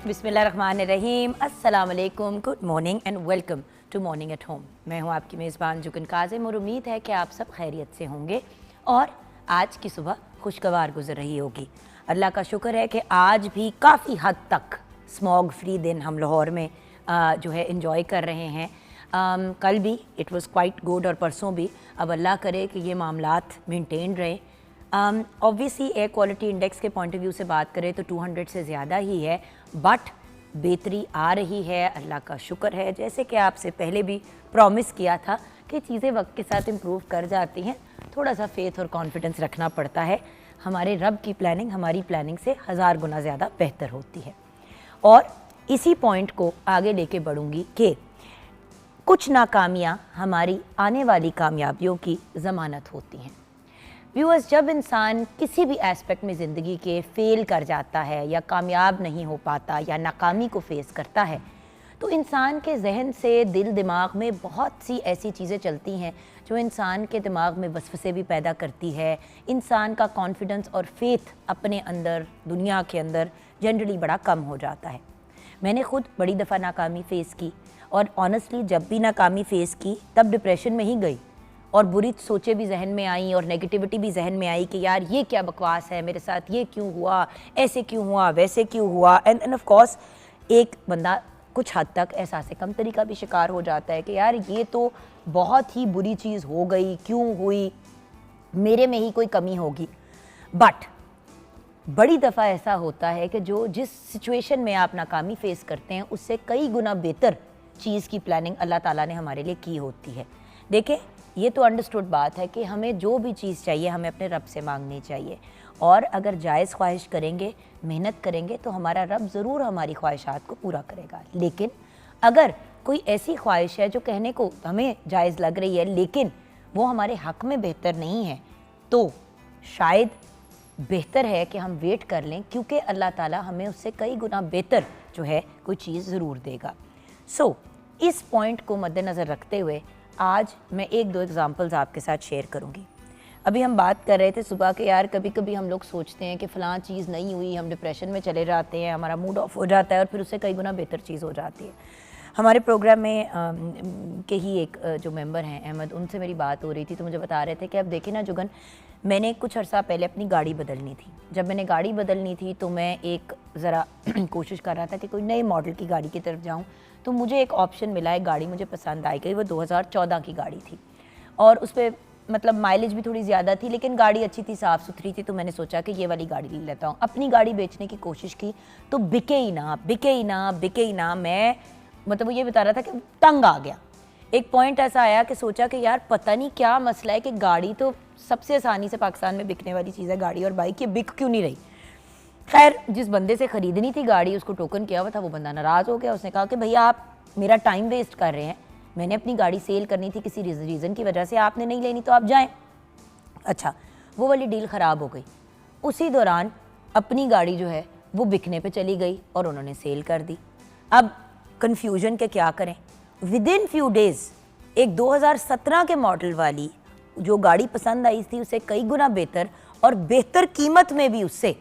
बिस्मिल्लाहिर्रहमानिर्रहीम, अस्सलाम वालेकुम, good morning and welcome to morning at home. मैं हूँ आपकी मेज़बान जुगन काज़िम और उम्मीद है कि आप सब खैरियत से होंगे और आज की सुबह खुशगवार गुजर रही होगी। अल्लाह का शुक्र है कि आज भी काफ़ी हद तक स्मॉग फ्री दिन हम लाहौर में जो है इंजॉय कर रहे हैं। कल भी इट वाज़ क्वाइट गुड और परसों भी। अब अल्लाह करे कि ये मामलात मेंटेन रहे। ऑब्वियसली एयर क्वालिटी इंडेक्स के पॉइंट ऑफ व्यू से बात करें तो 200 से ज़्यादा ही है, बट बेहतरी आ रही है, अल्लाह का शुक्र है। जैसे कि आपसे पहले भी प्रॉमिस किया था कि चीज़ें वक्त के साथ इम्प्रूव कर जाती हैं, थोड़ा सा फेथ और कॉन्फिडेंस रखना पड़ता है। हमारे रब की प्लानिंग हमारी प्लानिंग से 1000 गुना ज़्यादा बेहतर होती है। और इसी पॉइंट को आगे लेके बढ़ूँगी कि कुछ नाकामियाँ हमारी आने वाली कामयाबियों की ज़मानत होती हैं। व्यूअर्स, जब इंसान किसी भी एस्पेक्ट में ज़िंदगी के फ़ेल कर जाता है या कामयाब नहीं हो पाता या नाकामी को फेस करता है, तो इंसान के जहन से दिल दिमाग में बहुत सी ऐसी चीज़ें चलती हैं जो इंसान के दिमाग में वसवसे भी पैदा करती है। इंसान का कॉन्फिडेंस और फेथ अपने अंदर, दुनिया के अंदर जनरली बड़ा कम हो जाता है। मैंने खुद बड़ी दफ़ा नाकामी फ़ेस की और ऑनेस्टली जब भी नाकामी फ़ेस की तब डिप्रेशन में ही गई और बुरी सोचें भी जहन में आई और नेगेटिविटी भी जहन में आई कि यार ये क्या बकवास है, मेरे साथ ये क्यों हुआ, ऐसे क्यों हुआ, वैसे क्यों हुआ। एंड ऑफ कोर्स एक बंदा कुछ हद तक एहसास कमतरी का भी शिकार हो जाता है कि यार ये तो बहुत ही बुरी चीज़ हो गई, क्यों हुई, मेरे में ही कोई कमी होगी। बट बड़ी दफ़ा ऐसा होता है कि जिस सिचुएशन में आप नाकामी फ़ेस करते हैं उससे कई गुना बेहतर चीज़ की प्लानिंग अल्लाह ताला ने हमारे लिए की होती है। देखें, ये तो अंडरस्टूड बात है कि हमें जो भी चीज़ चाहिए हमें अपने रब से मांगनी चाहिए, और अगर जायज़ ख्वाहिश करेंगे, मेहनत करेंगे तो हमारा रब ज़रूर हमारी ख्वाहिशात को पूरा करेगा। लेकिन अगर कोई ऐसी ख्वाहिश है जो कहने को हमें जायज़ लग रही है लेकिन वो हमारे हक़ में बेहतर नहीं है, तो शायद बेहतर है कि हम वेट कर लें, क्योंकि अल्लाह ताला हमें उससे कई गुना बेहतर जो है कोई चीज़ ज़रूर देगा। इस पॉइंट को मद्देनज़र रखते हुए आज मैं एक दो एग्ज़ाम्पल्स आपके साथ शेयर करूँगी। अभी हम बात कर रहे थे सुबह के, यार कभी कभी हम लोग सोचते हैं कि फ़लाँ चीज़ नहीं हुई, हम डिप्रेशन में चले जाते हैं, हमारा मूड ऑफ हो जाता है और फिर उससे कई गुना बेहतर चीज़ हो जाती है। हमारे प्रोग्राम में के ही एक जो मेंबर हैं अहमद, उनसे मेरी बात हो रही थी तो मुझे बता रहे थे कि अब देखिए ना जुगन, मैंने कुछ अर्सा पहले अपनी गाड़ी बदलनी थी। जब मैंने गाड़ी बदलनी थी तो मैं एक ज़रा कोशिश कर रहा था कि कोई नए मॉडल की गाड़ी की तरफ जाऊँ, तो मुझे एक ऑप्शन मिला, एक गाड़ी मुझे पसंद आई गई। वो 2014 की गाड़ी थी और उस पर मतलब माइलेज भी थोड़ी ज़्यादा थी, लेकिन गाड़ी अच्छी थी, साफ़ सुथरी थी। तो मैंने सोचा कि ये वाली गाड़ी ले लेता हूँ। अपनी गाड़ी बेचने की कोशिश की तो बिके ही ना, बिके ही ना, बिके ही ना। मैं मतलब वो ये बता रहा था कि तंग आ गया। एक पॉइंट ऐसा आया कि सोचा कि यार पता नहीं क्या मसला है कि गाड़ी तो सबसे आसानी से पाकिस्तान में बिकने वाली चीज़ है, गाड़ी और बाइक, ये बिक क्यों नहीं रही। खैर, जिस बंदे से ख़रीदनी थी गाड़ी, उसको टोकन किया हुआ था, वो बंदा नाराज़ हो गया। उसने कहा कि भैया आप मेरा टाइम वेस्ट कर रहे हैं, मैंने अपनी गाड़ी सेल करनी थी किसी रीज़न की वजह से, आपने नहीं लेनी तो आप जाएं। अच्छा, वो वाली डील ख़राब हो गई। उसी दौरान अपनी गाड़ी जो है वो बिकने पे चली गई और उन्होंने सेल कर दी। अब कन्फ्यूजन के क्या करें। विद इन फ्यू डेज़ एक 2017 के मॉडल वाली जो गाड़ी पसंद आई थी उससे कई गुना बेहतर और बेहतर कीमत में भी उससे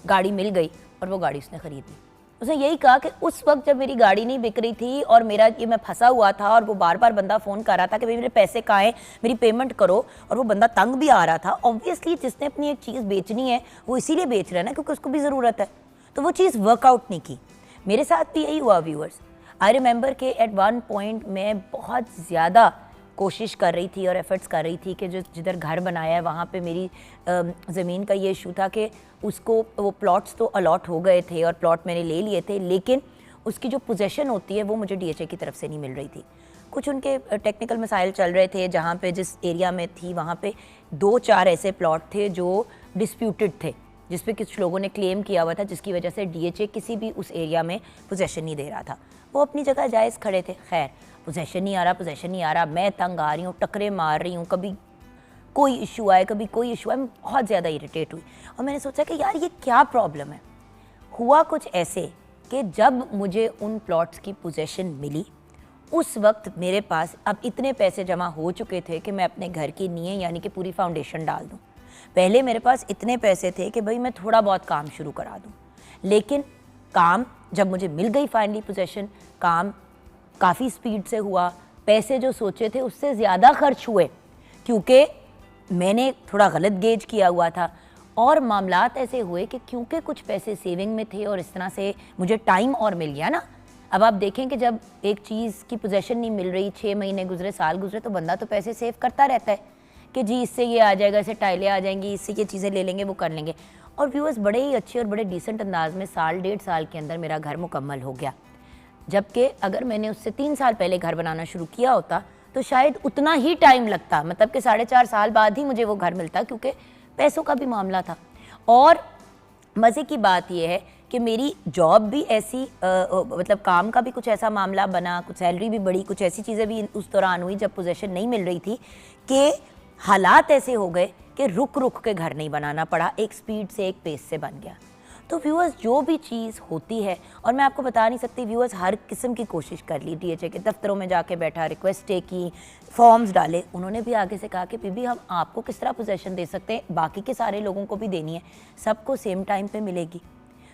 गाड़ी मिल गई और वो गाड़ी उसने ख़रीद ली। उसने यही कहा कि उस वक्त जब मेरी गाड़ी नहीं बिक रही थी और मेरा ये मैं फंसा हुआ था और वो बार बार बंदा फ़ोन कर रहा था कि भाई मेरे पैसे कहाँ हैं, मेरी पेमेंट करो, और वो बंदा तंग भी आ रहा था। ऑब्वियसली जिसने अपनी एक चीज़ बेचनी है वो इसीलिए बेच रहा है ना क्योंकि उसको भी ज़रूरत है, तो वो चीज़ वर्कआउट नहीं की। मेरे साथ भी यही हुआ व्यूअर्स। आई रिमेंबर कि एट वन पॉइंट मैं बहुत ज़्यादा कोशिश कर रही थी और एफ़र्ट्स कर रही थी कि जो जिधर घर बनाया है वहाँ पे मेरी ज़मीन का ये इशू था कि उसको वो प्लॉट्स तो अलॉट हो गए थे और प्लॉट मैंने ले लिए थे, लेकिन उसकी जो पोजेसन होती है वो मुझे DHA की तरफ से नहीं मिल रही थी। कुछ उनके टेक्निकल मसाइल चल रहे थे। जहाँ पे जिस एरिया में थी वहाँ पे 2-4 ऐसे प्लॉट थे जो डिस्प्यूटेड थे, जिस पे कुछ लोगों ने क्लेम किया हुआ था, जिसकी वजह से DHA किसी भी उस एरिया में पोजेसन नहीं दे रहा था। वो अपनी जगह जायज़ खड़े थे। खैर, पोजेसन नहीं आ रहा, पोजेसन नहीं आ रहा, मैं तंग आ रही हूँ, टकरे मार रही हूँ, कभी कोई इशू आए, कभी कोई इशू आए, मैं बहुत ज़्यादा इरिटेट हुई और मैंने सोचा कि यार ये क्या प्रॉब्लम है। हुआ कुछ ऐसे कि जब मुझे उन प्लॉट्स की पोजेसन मिली उस वक्त मेरे पास अब इतने पैसे जमा हो चुके थे कि मैं अपने घर की नींव यानी कि पूरी फाउंडेशन डाल दूँ। पहले मेरे पास इतने पैसे थे कि भाई मैं थोड़ा बहुत काम शुरू करा दूँ, लेकिन काम जब मुझे मिल गई फाइनली पोजीशन, काम काफ़ी स्पीड से हुआ, पैसे जो सोचे थे उससे ज़्यादा खर्च हुए क्योंकि मैंने थोड़ा गलत गेज किया हुआ था। और मामलात ऐसे हुए कि क्योंकि कुछ पैसे सेविंग में थे और इस तरह से मुझे टाइम और मिल गया ना। अब आप देखें कि जब एक चीज़ की पोजीशन नहीं मिल रही, 6 महीने गुजरे, साल गुजरे, तो बंदा तो पैसे सेव करता रहता है कि जी इससे ये आ जाएगा, इससे टाइलें आ जाएंगी, इससे ये चीज़ें ले लेंगे, वो कर लेंगे। और व्यूअर्स बड़े ही अच्छे और बड़े डिसेंट अंदाज में साल 1.5 साल के अंदर मेरा घर मुकम्मल हो गया। जबकि अगर मैंने उससे 3 साल पहले घर बनाना शुरू किया होता तो शायद उतना ही टाइम लगता, मतलब कि 4.5 साल बाद ही मुझे वो घर मिलता, क्योंकि पैसों का भी मामला था। और मज़े की बात यह है कि मेरी जॉब भी ऐसी मतलब काम का भी कुछ ऐसा मामला बना, कुछ सैलरी भी बढ़ी, कुछ ऐसी चीज़ें भी उस दौरान हुई जब पोजीशन नहीं मिल रही थी कि हालात ऐसे हो गए कि रुक रुक के घर नहीं बनाना पड़ा, एक स्पीड से, एक पेस से बन गया। तो व्यूअर्स जो भी चीज़ होती है, और मैं आपको बता नहीं सकती व्यूअर्स, हर किस्म की कोशिश कर ली, DHA के दफ्तरों में जाके बैठा, रिक्वेस्टें की, फॉर्म्स डाले, उन्होंने भी आगे से कहा कि बीबी हम आपको किस तरह पोजीशन दे सकते हैं, बाकी के सारे लोगों को भी देनी है, सबको सेम टाइम पे मिलेगी।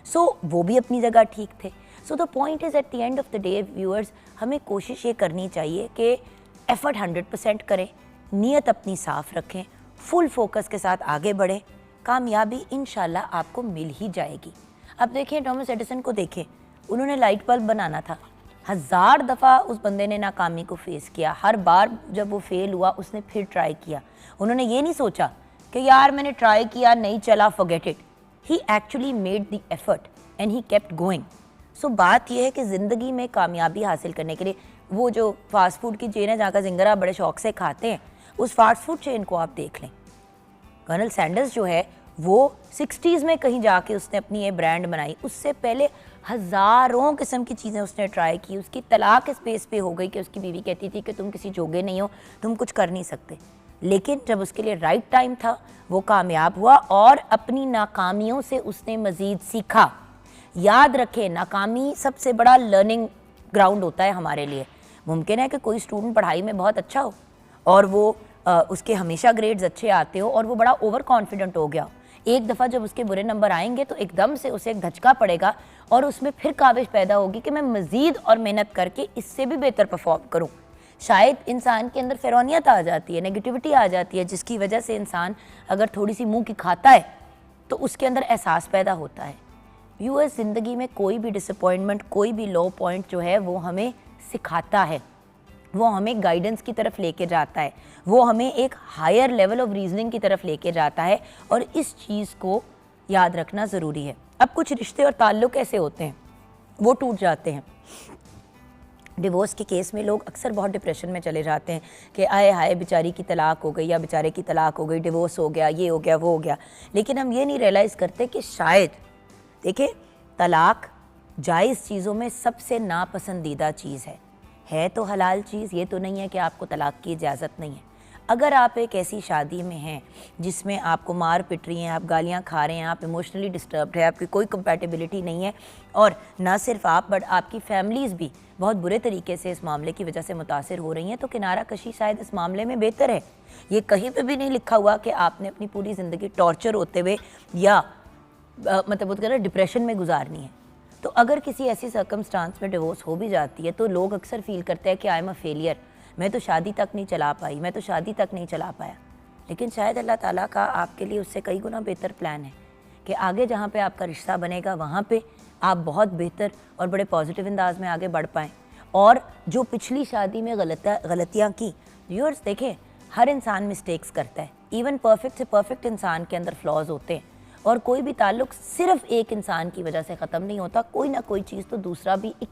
सो वो भी अपनी जगह ठीक थे। So the point is at the end of the day viewers, हमें कोशिश ये करनी चाहिए कि एफ़र्ट 100% करें, नीयत अपनी साफ़ रखें, फुल फोकस के साथ आगे बढ़ें, कामयाबी इंशाल्लाह आपको मिल ही जाएगी। अब देखें थॉमस एडिसन को देखें, उन्होंने लाइट बल्ब बनाना था, 1000 दफ़ा उस बंदे ने नाकामी को फेस किया, हर बार जब वो फेल हुआ उसने फिर ट्राई किया। उन्होंने ये नहीं सोचा कि यार मैंने ट्राई किया नहीं चला, forget it. He actually made the effort and he kept going. So बात यह है कि ज़िंदगी में कामयाबी हासिल करने के लिए, वो जो फास्ट फूड की चेन है जहाँ का जिंगरा बड़े शौक से खाते हैं, उस फास्ट फूड चेन को आप देख लें। कर्नल सैंडर्स जो है वो 60s में कहीं जाके उसने अपनी ये ब्रांड बनाई, उससे पहले हज़ारों किस्म की चीज़ें उसने ट्राई की। उसकी तलाक इस बेस पे हो गई कि उसकी बीवी कहती थी कि तुम किसी जोगे नहीं हो, तुम कुछ कर नहीं सकते। लेकिन जब उसके लिए राइट टाइम था वो कामयाब हुआ और अपनी नाकामियों से उसने मज़ीद सीखा। याद रखें, नाकामी सबसे बड़ा लर्निंग ग्राउंड होता है हमारे लिए। मुमकिन है कि कोई स्टूडेंट पढ़ाई में बहुत अच्छा हो और वो उसके हमेशा ग्रेड्स अच्छे आते हो और वो बड़ा ओवर कॉन्फिडेंट हो गया, एक दफ़ा जब उसके बुरे नंबर आएंगे तो एकदम से उसे एक धचका पड़ेगा और उसमें फिर काविश पैदा होगी कि मैं मज़ीद और मेहनत करके इससे भी बेहतर परफॉर्म करूं। शायद इंसान के अंदर फ़िरौनियत आ जाती है, नेगेटिविटी आ जाती है, जिसकी वजह से इंसान अगर थोड़ी सी मुंह की खाता है तो उसके अंदर एहसास पैदा होता है। व्यूअर्स, ज़िंदगी में कोई भी डिसअपॉइंटमेंट, कोई भी लो पॉइंट जो है वो हमें सिखाता है, वो हमें गाइडेंस की तरफ लेके जाता है, वो हमें एक हायर लेवल ऑफ रीजनिंग की तरफ लेके जाता है और इस चीज़ को याद रखना ज़रूरी है। अब कुछ रिश्ते और ताल्लुक़ ऐसे होते हैं वो टूट जाते हैं। डिवोर्स के केस में लोग अक्सर बहुत डिप्रेशन में चले जाते हैं कि आए हाय बेचारी की तलाक हो गई या बेचारे की तलाक हो गई, डिवोर्स हो गया, ये हो गया, वो हो गया। लेकिन हम ये नहीं रियलाइज़ करते कि शायद देखिए, तलाक जायज़ चीज़ों में सबसे नापसंदीदा चीज़ है तो हलाल चीज़, ये तो नहीं है कि आपको तलाक की इजाज़त नहीं है। अगर आप एक ऐसी शादी में हैं जिसमें आपको मार पिट रही हैं, आप गालियाँ खा रहे हैं, आप इमोशनली डिस्टर्ब्ड है, आपकी कोई कंपैटिबिलिटी नहीं है और ना सिर्फ आप बट आपकी फैमिलीज़ भी बहुत बुरे तरीके से इस मामले की वजह से मुतासिर हो रही हैं, तो किनारा कशी शायद इस मामले में बेहतर है। ये कहीं पे भी नहीं लिखा हुआ कि आपने अपनी पूरी ज़िंदगी टॉर्चर होते हुए या मतलब वो कहना डिप्रेशन में गुजारनी है। तो अगर किसी ऐसी सर्कमस्टांस में डिवोर्स हो भी जाती है तो लोग अक्सर फील करते हैं कि आई एम अ फेलियर, मैं तो शादी तक नहीं चला पाई, मैं तो शादी तक नहीं चला पाया। लेकिन शायद अल्लाह ताला का आपके लिए उससे कई गुना बेहतर प्लान है कि आगे जहाँ पे आपका रिश्ता बनेगा वहाँ पे आप बहुत बेहतर और बड़े पॉजिटिव अंदाज में आगे बढ़ पाएँ। और जो पिछली शादी में गलतियाँ की, व्यूअर्स देखें, हर इंसान मिस्टेक्स करता है, इवन परफेक्ट से परफेक्ट इंसान के अंदर फ्लॉज होते हैं और कोई भी ताल्लुक़ सिर्फ एक इंसान की वजह से ख़त्म नहीं होता, कोई ना कोई चीज़ तो दूसरा भी एक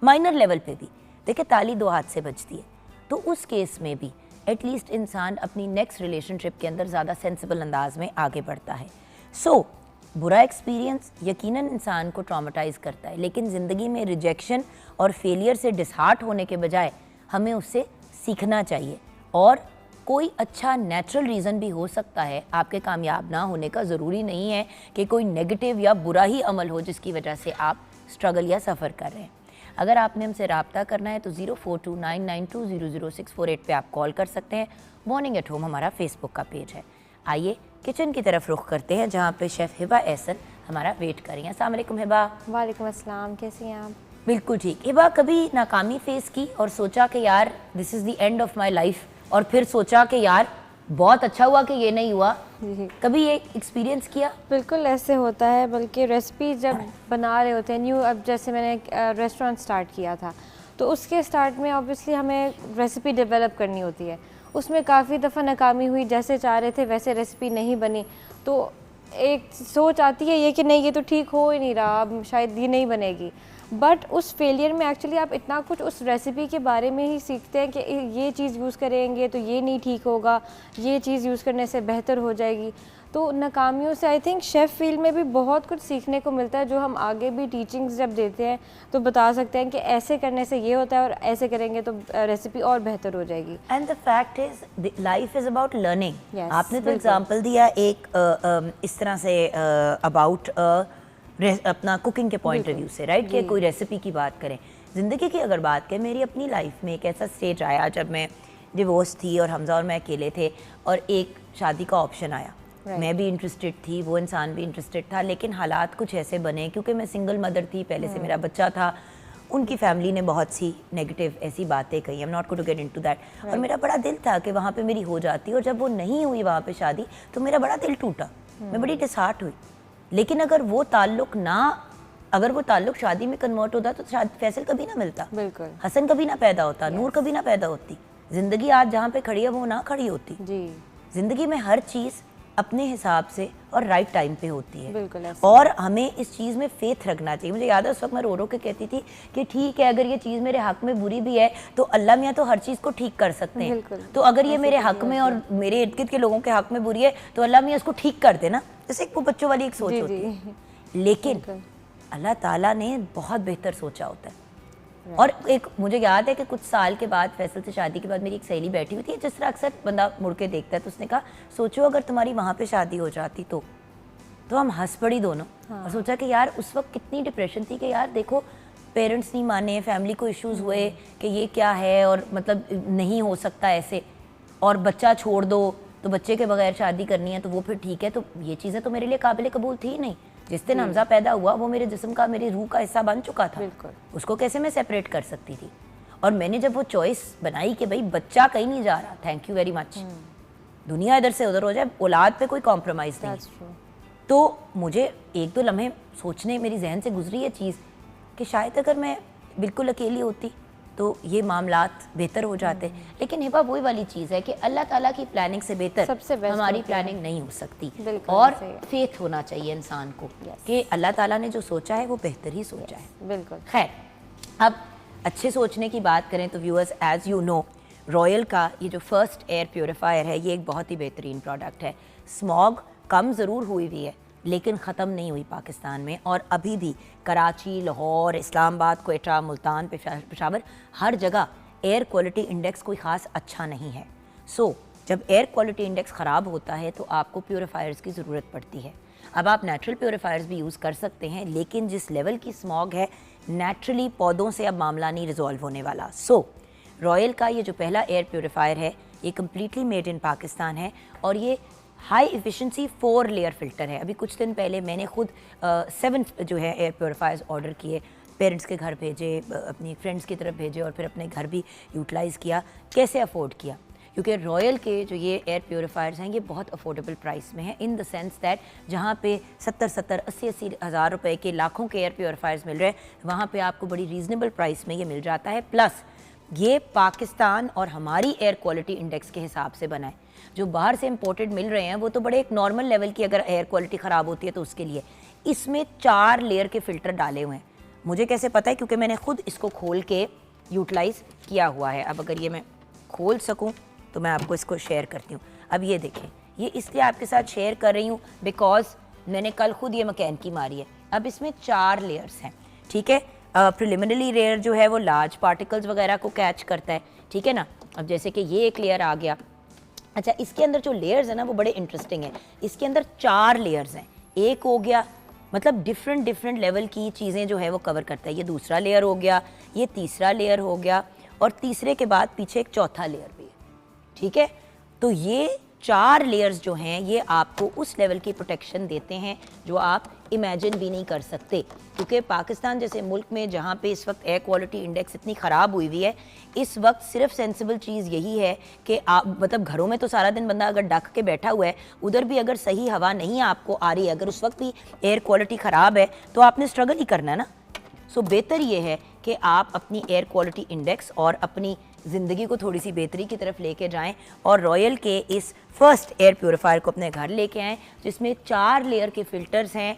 माइनर लेवल पे भी, देखिए ताली दो हाथ से बजती है, तो उस केस में भी एटलीस्ट इंसान अपनी नेक्स्ट रिलेशनशिप के अंदर ज़्यादा सेंसिबल अंदाज में आगे बढ़ता है। सो बुरा एक्सपीरियंस यकीनन इंसान को ट्रॉमेटाइज़ करता है, लेकिन ज़िंदगी में रिजेक्शन और फेलियर से डिसहार्ट होने के बजाय हमें उससे सीखना चाहिए। और कोई अच्छा नेचुरल रीज़न भी हो सकता है आपके कामयाब ना होने का, ज़रूरी नहीं है कि कोई नेगेटिव या बुरा ही अमल हो जिसकी वजह से आप स्ट्रगल या सफ़र कर रहे हैं। अगर आपने हमसे रब्ता करना है तो 042992000648 पे आप कॉल कर सकते हैं। मॉर्निंग एट होम हमारा फेसबुक का पेज है। आइए किचन की तरफ रुख करते हैं जहाँ पे शेफ़ हिबा एहसन हमारा वेट कर रही हैं। अस्सलाम वालेकुम हिबा। वालेकुम अस्सलाम, कैसी हैं आप? बिल्कुल ठीक। हिबा, कभी नाकामी फेस की और सोचा कि यार this is the end of my life, और फिर सोचा कि यार बहुत अच्छा हुआ कि ये नहीं हुआ, कभी ये एक्सपीरियंस किया? बिल्कुल ऐसे होता है, बल्कि रेसिपी जब बना रहे होते हैं न्यू, अब जैसे मैंने रेस्टोरेंट स्टार्ट किया था तो उसके स्टार्ट में ऑब्वियसली हमें रेसिपी डेवलप करनी होती है। उसमें काफ़ी दफ़ा नाकामी हुई, जैसे चाह रहे थे वैसे रेसिपी नहीं बनी, तो एक सोच आती है ये कि नहीं ये तो ठीक हो ही नहीं रहा, अब शायद ये नहीं बनेगी। बट उस फेलियर में एक्चुअली आप इतना कुछ उस रेसिपी के बारे में ही सीखते हैं कि ये चीज़ यूज़ करेंगे तो ये नहीं ठीक होगा, ये चीज़ यूज़ करने से बेहतर हो जाएगी। तो नाकामियों से आई थिंक शेफ़ फील्ड में भी बहुत कुछ सीखने को मिलता है, जो हम आगे भी टीचिंग्स जब देते हैं तो बता सकते हैं कि ऐसे करने से ये होता है और ऐसे करेंगे तो रेसिपी और बेहतर हो जाएगी। And the fact is life is about learning. Yes, आपने तो बिल्कुल। एग्जांपल दिया एक इस तरह से अबाउट अपना कुकिंग के पॉइंट ऑफ व्यू से, राइट, कि कोई रेसिपी की बात करें। ज़िंदगी की अगर बात करें, मेरी अपनी लाइफ में एक ऐसा स्टेज आया जब मैं डिवोर्स थी और हमजा और मैं अकेले थे और एक शादी का ऑप्शन आया। मैं भी इंटरेस्टेड थी, वो इंसान भी इंटरेस्टेड था, लेकिन हालात कुछ ऐसे बने, क्योंकि मैं सिंगल मदर थी, पहले से मेरा बच्चा था, उनकी फैमिली ने बहुत सी नेगेटिव ऐसी बातें कही। I am not going to get into that. और मेरा बड़ा दिल था कि वहाँ पे मेरी हो जाती, और जब वो नहीं हुई वहाँ पे शादी, तो मेरा बड़ा दिल टूटा, मैं बड़ी डिसहार्ट हुई। लेकिन अगर वो ताल्लुक शादी में कन्वर्ट होता तो शायद फैसल कभी ना मिलता, बिल्कुल, हसन कभी ना पैदा होता, नूर कभी ना पैदा होती, ज़िंदगी आज जहाँ पे खड़ी है वो ना खड़ी होती। जी, ज़िंदगी में हर चीज़ अपने हिसाब से और राइट टाइम पे होती है। बिल्कुल ऐसे। और हमें इस चीज़ में फेथ रखना चाहिए। मुझे याद है उस वक्त मैं रो रो के कहती थी कि ठीक है, अगर ये चीज़ मेरे हक में बुरी भी है तो अल्लाह मियाँ तो हर चीज़ को ठीक कर सकते हैं। बिल्कुल। तो अगर ये मेरे हक में और मेरे इर्द गिर्द के लोगों के हक में बुरी है तो अल्लाह मियाँ इसको ठीक कर देना। जैसे एक वो बच्चों वाली एक सोच होती है, लेकिन अल्लाह ताला ने बहुत बेहतर सोचा होता है। और एक मुझे याद है कि कुछ साल के बाद, फैसल से शादी के बाद, मेरी एक सहेली बैठी हुई थी, जिस तरह अक्सर बंदा मुड़ के देखता है, तो उसने कहा सोचो अगर तुम्हारी वहाँ पे शादी हो जाती तो हम हंस पड़ी दोनों। और सोचा कि यार उस वक्त कितनी डिप्रेशन थी कि यार देखो पेरेंट्स नहीं माने, फैमिली को इश्यूज हुए कि ये क्या है और मतलब नहीं हो सकता ऐसे, और बच्चा छोड़ दो तो बच्चे के बगैर शादी करनी है तो वो फिर ठीक है। तो ये चीज़ें तो मेरे लिए काबिल कबूल थी नहीं। जिस दिन हमजा पैदा हुआ वो मेरे जिस्म का, मेरी रूह का हिस्सा बन चुका था, उसको कैसे मैं सेपरेट कर सकती थी। और मैंने जब वो चॉइस बनाई कि भाई बच्चा कहीं नहीं जा रहा, थैंक यू वेरी मच, दुनिया इधर से उधर हो जाए, औलाद पे कोई कॉम्प्रोमाइज़ नहीं, तो मुझे एक दो लम्हे सोचने मेरी जहन से गुजरी ये चीज़ कि शायद अगर मैं बिल्कुल अकेली होती तो ये मामलात बेहतर हो जाते। लेकिन हिबा वही वाली चीज़ है कि अल्लाह ताला की प्लानिंग से बेहतर हमारी प्लानिंग नहीं हो सकती, और फेथ होना चाहिए इंसान को कि अल्लाह ताला ने जो सोचा है वो बेहतर ही सोचा है। बिल्कुल। खैर, अब अच्छे सोचने की बात करें तो viewers, as you know, royal का ये जो फर्स्ट एयर प्योरीफायर है ये एक बहुत ही बेहतरीन प्रोडक्ट है। स्मॉग कम ज़रूर हुई हुई है लेकिन ख़त्म नहीं हुई पाकिस्तान में, और अभी भी कराची, लाहौर, इस्लामाबाद, क्वेटा, मुल्तान, पेशावर, हर जगह एयर क्वालिटी इंडेक्स कोई ख़ास अच्छा नहीं है। सो जब एयर क्वालिटी इंडेक्स ख़राब होता है तो आपको प्योरीफायर्स की ज़रूरत पड़ती है। अब आप नेचुरल प्योरीफायर्स भी यूज़ कर सकते हैं, लेकिन जिस लेवल की स्मॉग है नेचुरली पौधों से अब मामला नहीं रिजॉल्व होने वाला। सो रॉयल का ये जो पहला एयर प्योरीफायर है ये कम्प्लीटली मेड इन पाकिस्तान है, और ये हाई एफिशिएंसी 4 लेयर फ़िल्टर है। अभी कुछ दिन पहले मैंने खुद 7 जो है एयर प्योरीफायर्स ऑर्डर किए, पेरेंट्स के घर भेजे, अपनी फ्रेंड्स की तरफ भेजे, और फिर अपने घर भी यूटिलाइज़ किया। कैसे अफोर्ड किया? क्योंकि रॉयल के जो ये एयर प्योरीफायर्स हैं ये बहुत अफोर्डेबल प्राइस में हैं, इन द सेंस दैट जहाँ पे 70-70, 80-80 हज़ार रुपए के लाखों के एयर प्योरीफायर्स मिल रहे हैं, वहाँ पे आपको बड़ी रीज़नेबल प्राइस में ये मिल जाता है। प्लस ये पाकिस्तान और हमारी एयर क्वालिटी इंडेक्स के हिसाब से बना है। जो बाहर से इंपोर्टेड मिल रहे हैं वो तो बड़े एक नॉर्मल लेवल की अगर एयर क्वालिटी ख़राब होती है तो उसके लिए, इसमें 4 लेयर के फ़िल्टर डाले हुए हैं। मुझे कैसे पता है? क्योंकि मैंने खुद इसको खोल के यूटिलाइज़ किया हुआ है। अब अगर ये मैं खोल सकूं तो मैं आपको इसको शेयर करती हूँ। अब ये देखें, ये इसलिए आपके साथ शेयर कर रही हूँ बिकॉज मैंने कल खुद ये मैकेनिकी मारी है। अब इसमें 4 लेयर्स हैं, ठीक है। प्रिलिमिनरी लेयर जो है वो लार्ज पार्टिकल्स वगैरह को कैच करता है, ठीक है ना। अब जैसे कि ये एक लेयर आ गया। अच्छा, इसके अंदर जो लेयर्स है ना वो बड़े इंटरेस्टिंग है। इसके अंदर 4 लेयर्स हैं, एक हो गया मतलब डिफरेंट लेवल की चीज़ें जो है वो कवर करता है। ये दूसरा लेयर हो गया, ये तीसरा लेयर हो गया, और तीसरे के बाद पीछे एक चौथा लेयर भी है, ठीक है। तो ये 4 लेयर्स जो हैं ये आपको उस लेवल की प्रोटेक्शन देते हैं जो आप इमेजिन भी नहीं कर सकते, क्योंकि पाकिस्तान जैसे मुल्क में जहाँ पे इस वक्त एयर क्वालिटी इंडेक्स इतनी ख़राब हुई हुई है, इस वक्त सिर्फ सेंसिबल चीज़ यही है कि आप मतलब घरों में तो सारा दिन बंदा अगर ढक के बैठा हुआ है, उधर भी अगर सही हवा नहीं आपको आ रही है, अगर उस वक्त भी एयर क्वालिटी ख़राब है, तो आपने स्ट्रगल ही करना है ना। सो बेहतर ये है कि आप अपनी एयर क्वालिटी इंडेक्स और अपनी ज़िंदगी को थोड़ी सी बेहतरी की तरफ लेके जाएं और रॉयल के इस फर्स्ट एयर प्योरीफायर को अपने घर लेके आएँ, जिसमें 4 लेयर के फ़िल्टर्स हैं,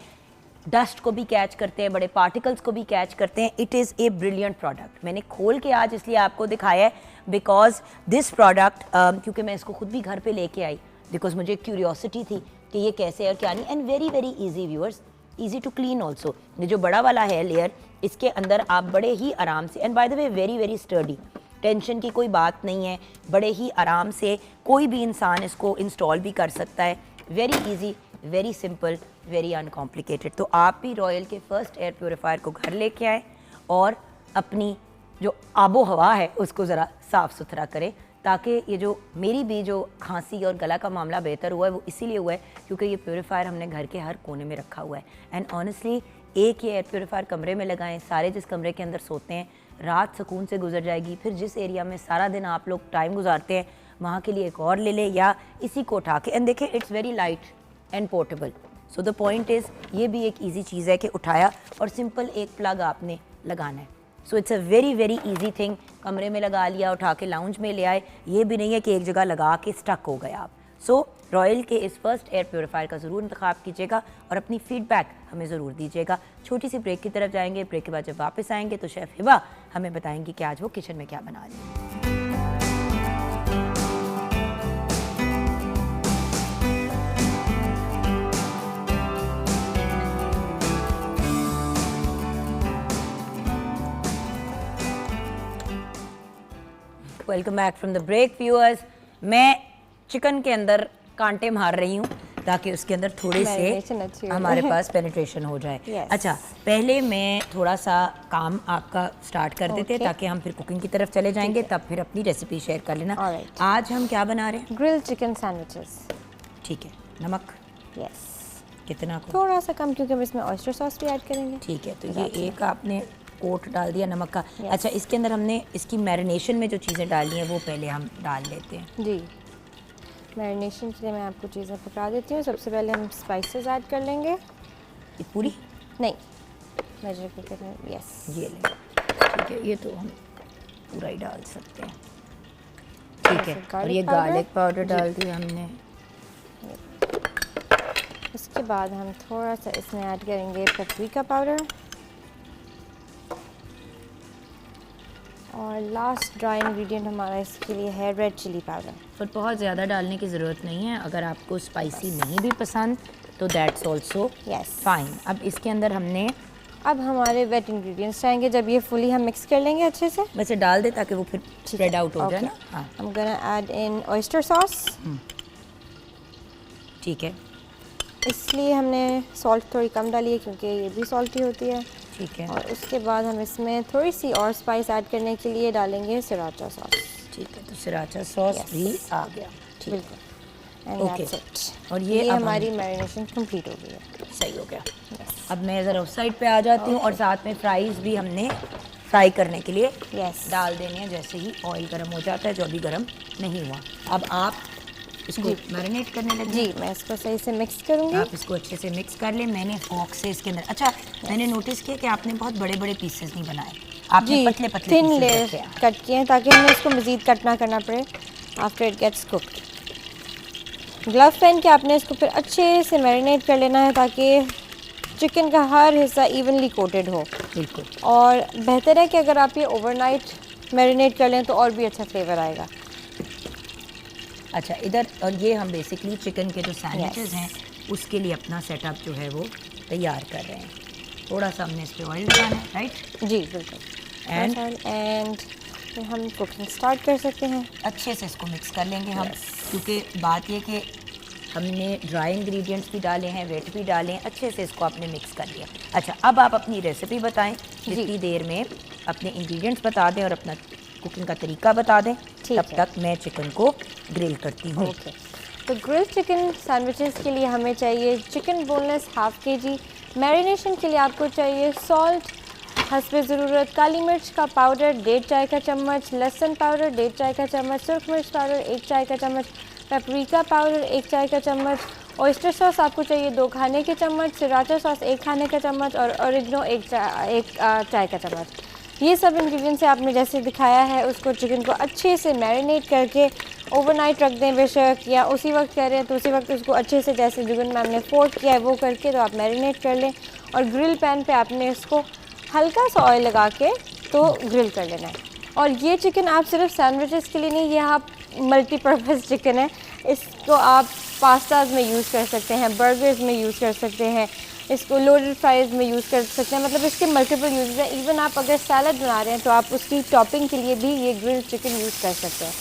डस्ट को भी कैच करते हैं, बड़े पार्टिकल्स को भी कैच करते हैं। It is a brilliant product. मैंने खोल के आज इसलिए आपको दिखाया है बिकॉज दिस प्रोडक्ट, क्योंकि मैं इसको खुद भी घर पे लेके आई, बिकॉज मुझे क्यूरियोसिटी थी कि ये कैसे है और क्या नहीं। And very very easy viewers, easy to clean also. ये जो बड़ा वाला है लेयर, इसके अंदर आप बड़े ही आराम से, and by the way very very sturdy, tension की कोई बात नहीं है, बड़े ही आराम से कोई भी इंसान इसको इंस्टॉल भी कर सकता है। Very easy, very simple, very uncomplicated. तो आप भी रॉयल के फर्स्ट एयर प्योरीफायर को घर लेके आए और अपनी जो आबो हवा है उसको ज़रा साफ़ सुथरा करें, ताकि ये जो मेरी भी जो खांसी और गला का मामला बेहतर हुआ है वो इसीलिए हुआ है क्योंकि ये प्योरीफायर हमने घर के हर कोने में रखा हुआ है। एंड ऑनेस्टली एक ये एयर प्योरीफायर कमरे में लगाएं, सारे जिस कमरे के अंदर सोते हैं रात सुकून से गुजर जाएगी। फिर जिस एरिया में सारा दिन आप लोग टाइम गुजारते हैं वहाँ के लिए एक और ले लें या इसी को उठा के, एंड देखें it's very light and portable. So the point is ये भी एक ईजी चीज़ है कि उठाया और सिंपल एक प्लग आपने लगाना है। So it's a very very easy thing. कमरे में लगा लिया, उठा के लाउंज में ले आए, ये भी नहीं है कि एक जगह लगा के स्टक हो गए आप। सो रॉयल के इस फर्स्ट एयर प्योरीफायर का ज़रूर इंतखाब कीजिएगा और अपनी फीडबैक हमें ज़रूर दीजिएगा। छोटी सी ब्रेक की तरफ जाएंगे, ब्रेक के बाद जब वापस आएंगे तो शेफ़ हिबा हमें बताएंगी कि आज वो किचन में क्या बना रही है। Welcome back from the break viewers. मैं चिकन के अंदर कांटे मार रही हूँ ताकि उसके अंदर थोड़े से हमारे पास पेनिट्रेशन हो जाए। Yes. अच्छा, पहले मैं थोड़ा सा काम आपका स्टार्ट कर देते हैं ताकि हम फिर कुकिंग की तरफ चले जाएंगे, तब फिर अपनी रेसिपी शेयर कर लेना। आज हम क्या बना रहे हैं? Grilled chicken sandwiches. ठीक है, नमक यस कितना को? थोड़ा सा कम, क्योंकि हम इसमें ऑयस्टर सॉस भी ऐड करेंगे। ठीक है, तो ये एक आपने कोट डाल दिया नमक का। अच्छा, इसके अंदर हमने इसकी मैरिनेशन में जो चीज़ें डाली हैं वो पहले हम डाल लेते हैं। जी, मैरिनेशन के लिए मैं आपको चीज़ें पका देती हूँ। सबसे पहले हम स्पाइसेस ऐड कर लेंगे। ये पूरी नहीं, मेजर कुकर में। यस, ये ले, ठीक है, ये तो हम पूरा ही डाल सकते हैं। ठीक है, और ये गार्लिक पाउडर डाल दिया हमने। उसके बाद हम थोड़ा सा इसमें ऐड करेंगे पेपरिका पाउडर और लास्ट ड्राई इंग्रेडिएंट हमारा इसके लिए है रेड चिली पाउडर। पर बहुत ज़्यादा डालने की ज़रूरत नहीं है, अगर आपको स्पाइसी नहीं भी पसंद तो दैट्स ऑल्सो फाइन। अब इसके अंदर हमने अब हमारे वेट इंग्रेडिएंट्स आएंगे। जब ये फुली हम मिक्स कर लेंगे अच्छे से, वैसे डाल दे ताकि वो फिर स्प्रेड आउट हो जाए ना। हाँ, I'm gonna add in oyster sauce। ठीक है, इसलिए हमने सॉल्ट थोड़ी कम डाली है क्योंकि ये भी सॉल्टी होती है। ठीक है, और उसके बाद हम इसमें थोड़ी सी और स्पाइस ऐड करने के लिए डालेंगे सराचा सॉस। ठीक है, तो सराचा सॉस भी आ गया। ठीक है, ओके। और ये हमारी मैरिनेशन कंप्लीट हो गई है। सही हो गया। अब मैं ज़रा उस साइड पे आ जाती हूँ और साथ में फ्राइज़ भी हमने फ्राई करने के लिए डाल देने हैं जैसे ही ऑयल गर्म हो जाता है, जो अभी गर्म नहीं हुआ। अब आप इसको मैरिनेट करने लगे। जी, मैं इसको सही से मिक्स करूँगी। आप इसको अच्छे से मिक्स कर लें। मैंने फोक से इसके अंदर, अच्छा मैंने नोटिस किया कि आपने बहुत बड़े बड़े पीसेस नहीं बनाए, आपने पतले पतले थिन लेयर कट किए हैं ताकि हमें इसको मज़ीद कट ना करना पड़े after it gets cooked. Glove पहन के आपने इसको फिर अच्छे से मैरिनेट कर लेना है ताकि चिकन का हर हिस्सा इवनली कोटेड हो। बिल्कुल। और बेहतर है कि अगर आप ये ओवरनाइट मैरिनेट कर लें तो और भी अच्छा फ्लेवर आएगा। अच्छा, इधर और ये हम बेसिकली चिकन के जो सैंडविचेस हैं उसके लिए अपना सेटअप जो है वो तैयार कर रहे हैं। थोड़ा सा हमने इस पर ऑयल लगाना है, राइट? जी बिल्कुल। एंड फिर हम कुकिंग स्टार्ट कर सकते हैं। अच्छे से इसको मिक्स कर लेंगे हम, क्योंकि बात ये कि हमने ड्राई इंग्रेडिएंट्स भी डाले हैं, वेट भी डाले हैं, अच्छे से इसको आपने मिक्स कर लिया। अच्छा, अब आप अपनी रेसिपी बताएं, जितनी देर में अपने इंग्रेडिएंट्स बता दें और अपना कुकिंग का तरीका बता दें, तब तक मैं चिकन को ग्रिल करती हूँ। तो ग्रिल चिकन सैंडविचेस के लिए हमें चाहिए chicken boneless half kg, marination के लिए आपको चाहिए सॉल्ट हस्बे ज़रूरत, काली मिर्च का पाउडर 1.5 चाय का चम्मच, लहसुन पाउडर 1.5 चाय का चम्मच, सुरख मिर्च पाउडर 1 चाय का चम्मच, पेपरिका पाउडर 1 चाय का चम्मच, ऑयस्टर सॉस आपको चाहिए 2 खाने के चम्मच, सृराचा सॉस 1 खाने का चम्मच और ओरिगनो 1 चाय का चम्मच। ये सब इंग्रेडिएंट्स आपने जैसे दिखाया है उसको चिकन को अच्छे से मैरिनेट करके ओवरनाइट रख दें बेशक, या उसी वक्त कह रहे हैं तो उसी वक्त उसको अच्छे से जैसे चिकन में हमने फोर्क किया है वो करके तो आप मैरिनेट कर लें। और ग्रिल पैन पे आपने इसको हल्का सा ऑयल लगा के तो ग्रिल कर लेना है। और ये चिकन आप सिर्फ सैंडविचेस के लिए नहीं, ये आप मल्टीपर्पज़ चिकन है, इसको आप पास्ताज में यूज़ कर सकते हैं, बर्गर्स में यूज़ कर सकते हैं, इसको लोडेड फ्राइज़ में यूज़ कर सकते हैं, मतलब इसके मल्टीपल यूज़ हैं। इवन आप अगर सैलड बना रहे हैं तो आप उसकी टॉपिंग के लिए भी ये ग्रिल्ड चिकन यूज़ कर सकते हैं।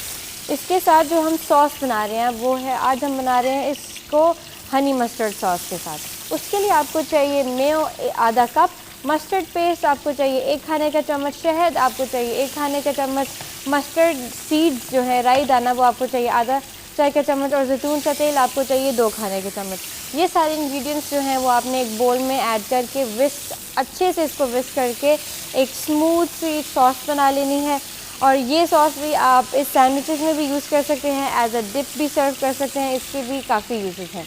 इसके साथ जो हम सॉस बना रहे हैं वो है, आज हम बना रहे हैं इसको हनी मस्टर्ड सॉस के साथ। उसके लिए आपको चाहिए मेयो आधा कप, मस्टर्ड पेस्ट आपको चाहिए 1 खाने का चम्मच, शहद आपको चाहिए 1 खाने का चम्मच, मस्टर्ड सीड्स जो है राई दाना वो आपको चाहिए आधा चाय का चम्मच और जैतून का तेल आपको चाहिए 2 खाने के चम्मच। ये सारे इंग्रेडिएंट्स जो हैं वो आपने एक बोल में ऐड करके विस्क अच्छे से इसको विस्क करके एक स्मूथ सी सॉस बना लेनी है। और ये सॉस भी आप इस सैंडविचेस में भी यूज़ कर सकते हैं, एज अ डिप भी सर्व कर सकते हैं, इसके भी काफ़ी यूजेस हैं।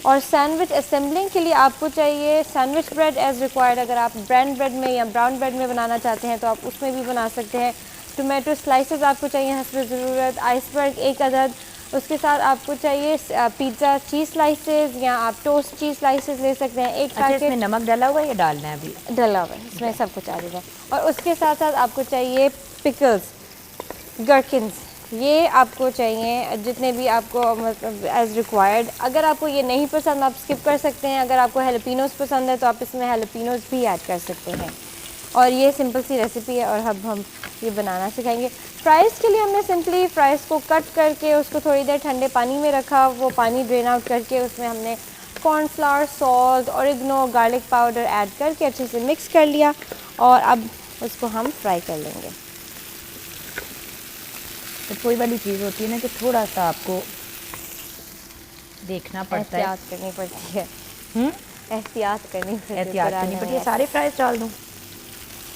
और सैंडविच असेंबलिंग के लिए आपको चाहिए सैंडविच ब्रेड एज़ रिक्वायर्ड। अगर आप ब्राउन ब्रेड में या ब्राउन ब्रेड में बनाना चाहते हैं तो आप उसमें भी बना सकते हैं। टोमेटो स्लाइसेस आपको चाहिए हस्बे ज़रूरत, आइसबर्ग 1 अदद, उसके साथ आपको चाहिए पिज़्ज़ा चीज़ स्लाइसेस या आप टोस्ट चीज़ स्लाइसेस ले सकते हैं। एक पैकेट इसमें नमक डाला हुआ है या डालना है अभी? डला हुआ है, इसमें सब कुछ आ जाएगा। और उसके साथ साथ आपको चाहिए पिकल्स, गरकिन्स, ये आपको चाहिए जितने भी आपको मतलब एज़ रिक्वायर्ड। अगर आपको ये नहीं पसंद आप स्किप कर सकते हैं। अगर आपको हेलपिनोस पसंद है तो आप इसमें हेलपिनोस भी ऐड कर सकते हैं। और ये सिंपल सी रेसिपी है और अब हम ये बनाना सिखाएंगे। फ्राइज़ के लिए हमने सिंपली फ्राइज़ को कट करके उसको थोड़ी देर ठंडे पानी में रखा, वो पानी ड्रेन आउट करके उसमें हमने cornflour, salt, oregano, garlic powder add करके अच्छे से मिक्स कर लिया और अब उसको हम फ्राई कर लेंगे। तो कोई वाली चीज़ होती है ना कि थोड़ा सा आपको देखना पड़ता है, एहतियात करनी पड़ती है। एहतियात करनी पड़ती है। सारे फ्राइज डाल दूँ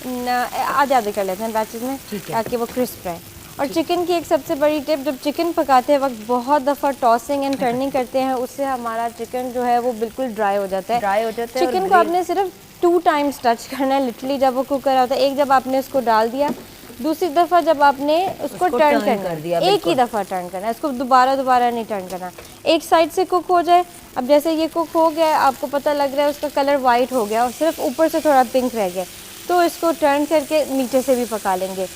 ना, आधे आधे कर लेते हैं बैचेस में ताकि वो क्रिस्प रहे। और चिकन की एक सबसे बड़ी टिप, जब चिकन पकाते वक्त बहुत दफ़ा टॉसिंग एंड टर्निंग करते हैं, उससे हमारा चिकन जो है वो बिल्कुल ड्राई हो जाता है। चिकन को आपने सिर्फ 2 टाइम्स टच करना है लिटरली जब वो कुक कर रहा होता है। एक जब आपने उसको डाल दिया, दूसरी दफ़ा जब आपने उसको टर्न कर दिया, एक ही दफ़ा टर्न करना है, इसको दोबारा नहीं टर्न करना। एक साइड से कुक हो जाए, अब जैसे ये कुक हो गया, आपको पता लग रहा है उसका कलर वाइट हो गया और सिर्फ ऊपर से थोड़ा पिंक रह गया, तो इसको टर्न करके नीचे से भी पका लेंगे।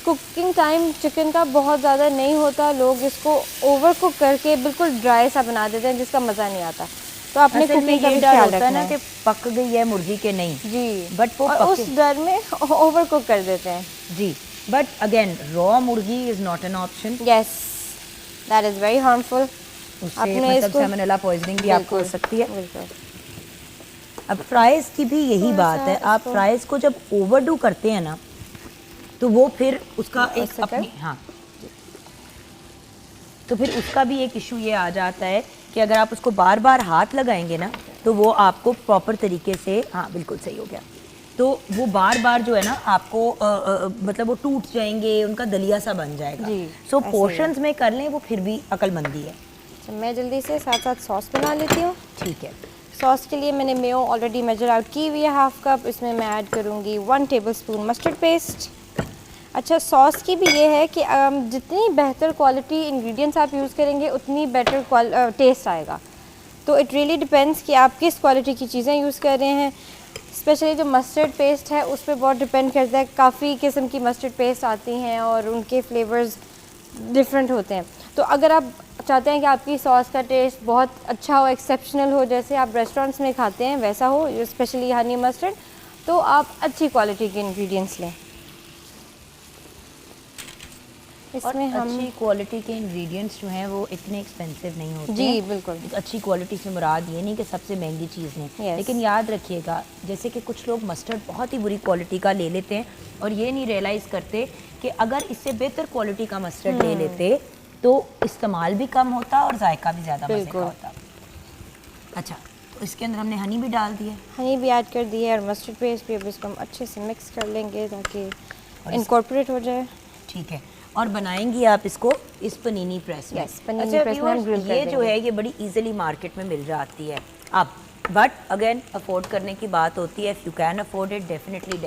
कुकिंग टाइम चिकन का बहुत ज़्यादा नहीं होता, लोग इसको ओवर कुक करके बिल्कुल ड्राई सा बना देते हैं जिसका मज़ा नहीं आता। तो आपने कुकिंग का भी ख्याल रखना है कि पक गई है मुर्गी के नहीं जी, बट वो उस डर में ओवर कुक कर देते हैं जी। बट अगेन रॉ मुर्गी is not an option. Yes, that is very harmful. उससे मतलब सैल्मोनेला पॉइजनिंग भी आपको हो सकती है। अब फ्राइज़ की भी यही बात है, आप फ्राइज़ को जब ओवरडू करते हैं ना तो वो फिर उसका एक अपनी तो फिर उसका भी एक इशू ये आ जाता है कि अगर आप उसको बार बार हाथ लगाएंगे ना तो वो आपको प्रॉपर तरीके से, हाँ बिल्कुल सही हो गया, तो वो बार बार जो है ना आपको मतलब वो टूट जाएंगे, उनका दलिया सा बन जाएगा। सो पोर्शंस में कर लें, वो फिर भी अक्लमंदी है। मैं जल्दी से साथ साथ सॉस बना लेती हूँ। ठीक है। सॉस के लिए मैंने मेयो ऑलरेडी मेजर आउट की हुई है 1/2 कप। इसमें मैं ऐड करूँगी 1 टेबलस्पून मस्टर्ड पेस्ट। अच्छा, सॉस की भी ये है कि जितनी बेहतर क्वालिटी इंग्रेडिएंट्स आप यूज़ करेंगे उतनी बेटर टेस्ट आएगा। तो इट रियली डिपेंड्स कि आप किस क्वालिटी की चीज़ें यूज़ कर रहे हैं। स्पेशली जो मस्टर्ड पेस्ट है उस पर बहुत डिपेंड करता है। काफ़ी किस्म की मस्टर्ड पेस्ट आती हैं और उनके फ्लेवर्स डिफरेंट होते हैं। तो अगर आप चाहते हैं कि आपकी सॉस का टेस्ट बहुत अच्छा हो, एक्सेप्शनल हो, जैसे आप रेस्टोरेंट्स में खाते हैं वैसा हो, स्पेशली हनी मस्टर्ड, तो आप अच्छी क्वालिटी के इंग्रेडिएंट्स लें। इसमें हम अच्छी क्वालिटी के इंग्रेडिएंट्स जो हैं वो इतने एक्सपेंसिव नहीं होते। जी बिल्कुल। अच्छी क्वालिटी से मुराद ये नहीं कि सबसे महंगी चीज़ लें, लेकिन याद रखिएगा जैसे कि कुछ लोग मस्टर्ड बहुत ही बुरी क्वालिटी का ले लेते हैं और ये नहीं रियलाइज़ करते कि अगर इससे बेहतर क्वालिटी का मस्टर्ड ले लेते तो इस्तेमाल भी कम होता और जायका भी ज़्यादा मज़े का होता। अच्छा, तो इसके अंदर हमने हनी भी डाल दिया है। हनी भी ऐड कर दिया है और मस्टर्ड पेस्ट भी। अब इसको हम अच्छे से मिक्स कर लेंगे ताकि इनकॉर्पोरेट हो जाए। ठीक है, और बनाएंगी आप इसको इस पनीनी प्रेस में। Yes, पनीनी प्रेस में हम ग्रिल कर ये जो देंगे। है ये बड़ी इजीली मार्केट में मिल जाती है अब, बट अगेन अफोर्ड करने की बात होती है। If you can afford it, definitely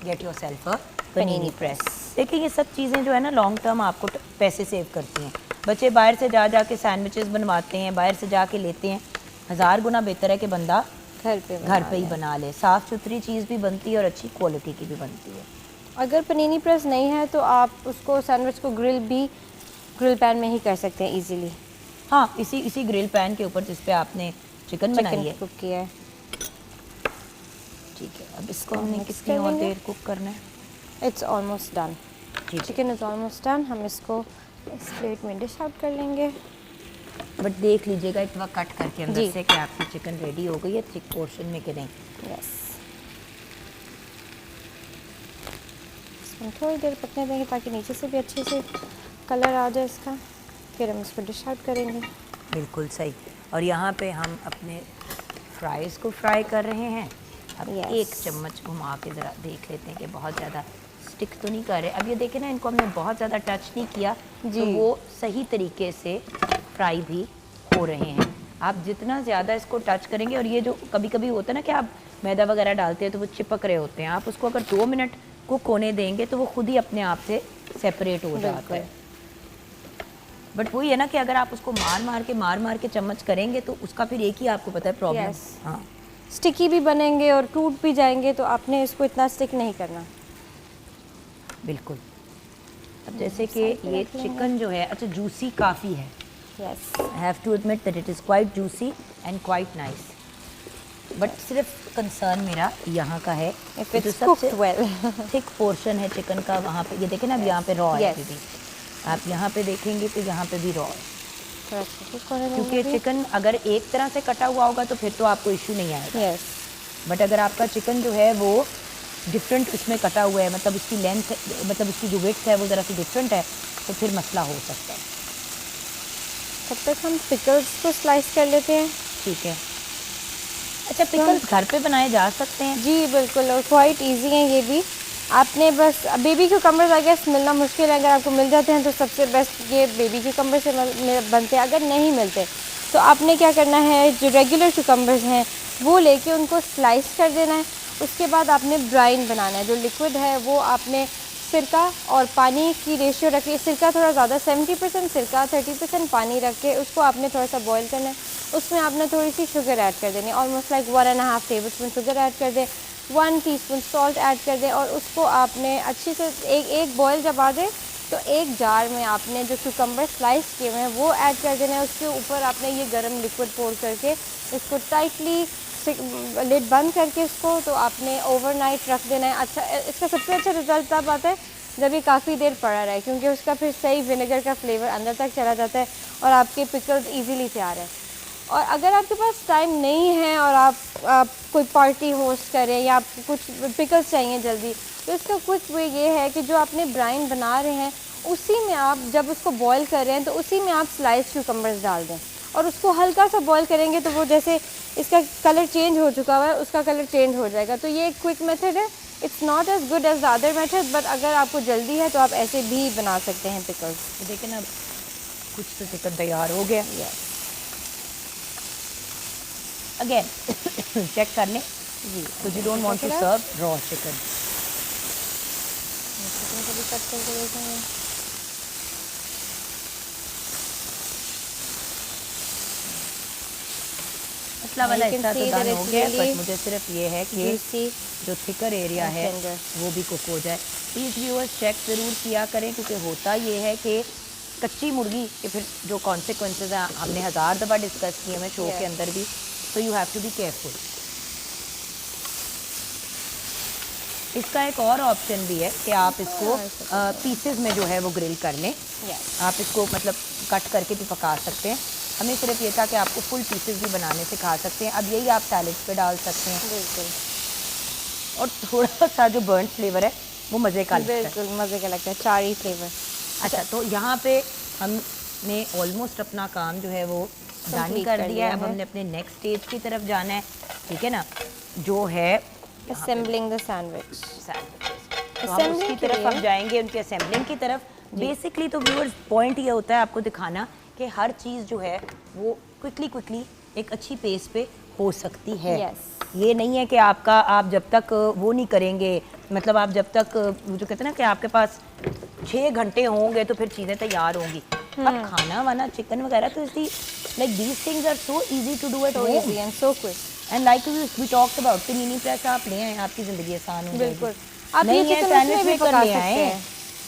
get yourself a panini press. देखिए ये सब चीज़ें जो है ना लॉन्ग टर्म आपको पैसे सेव करती हैं। बच्चे बाहर से जा के सैंडविचेस बनवाते हैं, बाहर से जाके लेते हैं। 1000 गुना बेहतर है कि बंदा घर पे ही बना ले। साफ़ सुथरी चीज़ भी बनती है और अच्छी क्वालिटी की भी बनती है। अगर पनीनी प्रेस नहीं है तो आप उसको सैंडविच को ग्रिल पैन में ही कर सकते हैं इजीली। हाँ, इसी ग्रिल पैन के ऊपर जिस पे आपने चिकन बनाई है, कुक किया है। ठीक है, अब इसको हमने कितनी और देर कुक करना है? It's almost done. Chicken is almost done. हम इसको इस प्लेट में डिश आउट कर लेंगे। बट देख लीजिएगा एक बार कट करके अंदर जी। से कि आपकी चिकन रेडी हो गई है थिक पोर्शन में कि नहीं। यस, इसमें थोड़ी देर पकने देंगे ताकि नीचे से भी अच्छे से कलर आ जाए इसका। फिर हम इसको डिश आउट करेंगे। बिल्कुल सही। और यहाँ पे हम अपने फ्राइज़ को फ्राई कर रहे हैं। अब Yes. एक चम्मच घुमा के ज़रा देख लेते हैं कि बहुत ज़्यादा स्टिक तो नहीं कर रहे। अब ये देखें ना, इनको हमने बहुत ज़्यादा टच नहीं किया तो वो सही तरीके से फ्राई भी हो रहे हैं। आप जितना ज़्यादा इसको टच करेंगे, और ये जो कभी कभी होता है ना कि आप मैदा वगैरह डालते हैं तो वो चिपक रहे होते हैं, आप उसको अगर 2 मिनट कुक होने देंगे तो वो खुद ही अपने आप से सेपरेट हो जाता है। बट वही है ना कि अगर आप उसको मार मार के चम्मच करेंगे तो उसका फिर एक ही आपको पता है प्रॉब्लम। Yes. हाँ, स्टिकी भी बनेंगे और टूट भी जाएंगे, तो आपने इसको इतना स्टिक नहीं करना। बिल्कुल। अब जैसे कि ये चिकन जो है, अच्छा जूसी काफ़ी है। Yes, I have to admit that it is quite juicy and quite nice. But सिर्फ कंसर्न मेरा यहाँ का है If कि जो it's सबसे cooked well. थिक पोर्शन है चिकन का, वहाँ पे ये देखें ना, अब यहाँ पे रॉ है Yes. दीदी। आप यहाँ पे देखेंगे तो यहाँ पे भी रॉ है, थोड़ा सा कुक होने देंगे क्योंकि अभी। चिकन अगर एक तरह से कटा हुआ होगा तो फिर तो आपको इशू नहीं आएगा। यस, बट अगर आपका चिकन जो है वो डिफरेंट इसमें कटा हुआ है, मतलब उसकी लेंथ, मतलब उसकी जो विड्थ है वो ज़रा सी डिफरेंट है, तो फिर मसला हो सकता है। तब तक हम पिकल्स को स्लाइस कर लेते हैं। ठीक है। अच्छा, पिकल्स घर पे बनाए जा सकते हैं? जी बिल्कुल, और क्वाइट इजी हैं ये भी। आपने बस बेबी क्यूकम्बर्स आई गेस मिलना मुश्किल है, अगर आपको मिल जाते हैं तो सबसे बेस्ट ये बेबी क्यूकम्बर से बनते हैं। अगर नहीं मिलते तो आपने क्या करना है, जो रेगुलर क्यूकम्बर्स हैं वो लेके उनको स्लाइस कर देना है। उसके बाद आपने ब्राइन बनाना है। जो लिक्विड है वो आपने सिरका और पानी की रेशियो रखिए। सिरका थोड़ा ज़्यादा, 70% सिरका 30% पानी रख के उसको आपने थोड़ा सा बॉईल करना है। उसमें आपने थोड़ी सी शुगर ऐड कर देनी है, almost like 1.5 table spoon sugar add कर दें, 1 टीस्पून सॉल्ट ऐड कर दें, और उसको आपने अच्छी से एक बॉयल जब आ जाए तो एक जार में आपने जो क्यूकम्बर स्लाइस किए हुए हैं वो ऐड कर देना है। उसके ऊपर आपने ये गर्म लिक्विड पोर करके इसको टाइटली लिड बंद करके इसको तो आपने ओवरनाइट रख देना है। अच्छा, इसका सबसे अच्छा रिजल्ट तब आता है जब ये काफ़ी देर पड़ा रहे, क्योंकि उसका फिर सही विनेगर का फ्लेवर अंदर तक चला जाता है और आपके पिकल्स इजीली से आ रहे हैं। और अगर आपके पास टाइम नहीं है और आप कोई पार्टी होस्ट करें या आपको कुछ पिकल्स चाहिए जल्दी, तो इसका क्विक वे ये है कि जो आपने ब्राइन बना रहे हैं उसी में आप जब उसको बॉईल कर रहे हैं तो उसी में आप स्लाइस क्यूकम्बर्स डाल दें और उसको हल्का सा बॉईल करेंगे तो वो जैसे इसका कलर चेंज हो चुका हुआ है उसका कलर चेंज हो जाएगा। तो ये एक क्विक मेथड है। It's not as good as the other method, but अगर आपको जल्दी है तो आप ऐसे भी बना सकते हैं पिकल्स। तो देखिए ना, कुछ तो चिकन तैयार हो गया। अगेन चेक कर लें जी, तो you don't want to serve raw chicken. Chicken को भी कट करके देखेंगे। मसला वाला You can हिस्सा तो see डन that हो it's गया, really बट मुझे सिर्फ ये है कि juicy जो थिकर एरिया and है tender. वो भी कुक हो जाए। प्लीज़ व्यूअर्स चेक ज़रूर किया करें, क्योंकि होता ये है कि कच्ची मुर्गी के फिर जो कॉन्सिक्वेंसेज हैं हमने 1000 दफ़ा डिस्कस किए हैं शो के अंदर भी, तो you have to be careful. इसका एक और ऑप्शन भी है कि आप इसको पीसेस में जो है वो ग्रिल कर लें। आप इसको मतलब कट करके भी पका सकते हैं। हमें सिर्फ ये था कि आपको फुल पीसेस भी बनाने सिखा सकते हैं। अब यही आप सैलेड पे डाल सकते हैं। बिल्कुल, और थोड़ा सा जो बर्न फ्लेवर है वो मज़े का लगता है। बिल्कुल मज़े का लगता है, चारी फ्लेवर। अच्छा, तो यहाँ पे हम ने ऑलमोस्ट अपना काम जो है वो डन Complete कर कर दिया लिया है। अब है। हमने अपने नेक्स्ट स्टेज की तरफ जाना है, ठीक है ना, जो है असेंबलिंग द सैंडविच। सैंडविचेस। तो हम Assembling उसकी के तरफ लिए- हम जाएंगे, उनकी असेंबलिंग की तरफ। बेसिकली तो व्यूअर्स पॉइंट ये होता है आपको दिखाना कि हर चीज़ जो है वो क्विकली एक अच्छी पेस पे हो सकती है। Yes. ये नहीं है कि आप जब तक वो नहीं करेंगे, मतलब आप जब तक वो जो कहते हैं ना कि आपके पास 6 घंटे होंगे तो फिर चीज़ें तैयार होंगी। अब खाना वाना चिकन वगैरह तो इसी like these things are so easy to do at So home easy and so quick. And like we talked about panini press आप ले आए, आपकी ज़िंदगी आसान हो जाएगी। बिल्कुल। आप ये नहीं है चिकन सैंडविच उसमें भी मेकर पका ले सकते आए, हैं।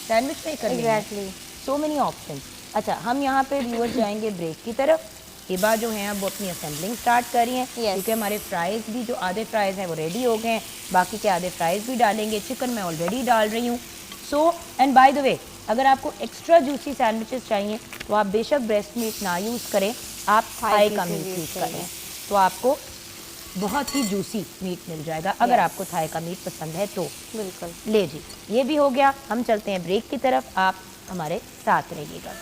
सैंडविच मेकर ले आए। Exactly. So many option. अच्छा, हम यहाँ पे व्यूअर्स जाएंगे ब्रेक की तरफ। हिबा जो हैं अब वो अपनी असेंबलिंग स्टार्ट कर रही हैं, Yes. क्योंकि हमारे फ्राइज़ भी जो आधे फ्राइज़ हैं वो रेडी हो गए हैं, बाकी के आधे फ्राइज़ भी डालेंगे। चिकन मैं ऑलरेडी डाल रही हूँ। So and by the way, अगर आपको एक्स्ट्रा जूसी सैंडविचेस चाहिए तो आप बेशक ब्रेस्ट मीट ना यूज़ करें, आप थाई का pieces मीट use यूज़ करें। करें, तो आपको बहुत ही जूसी मीट मिल जाएगा। अगर Yes. आपको थाई का मीट पसंद है तो बिल्कुल। ले जी, ये भी हो गया। हम चलते हैं ब्रेक की तरफ, आप हमारे साथ रहिएगा।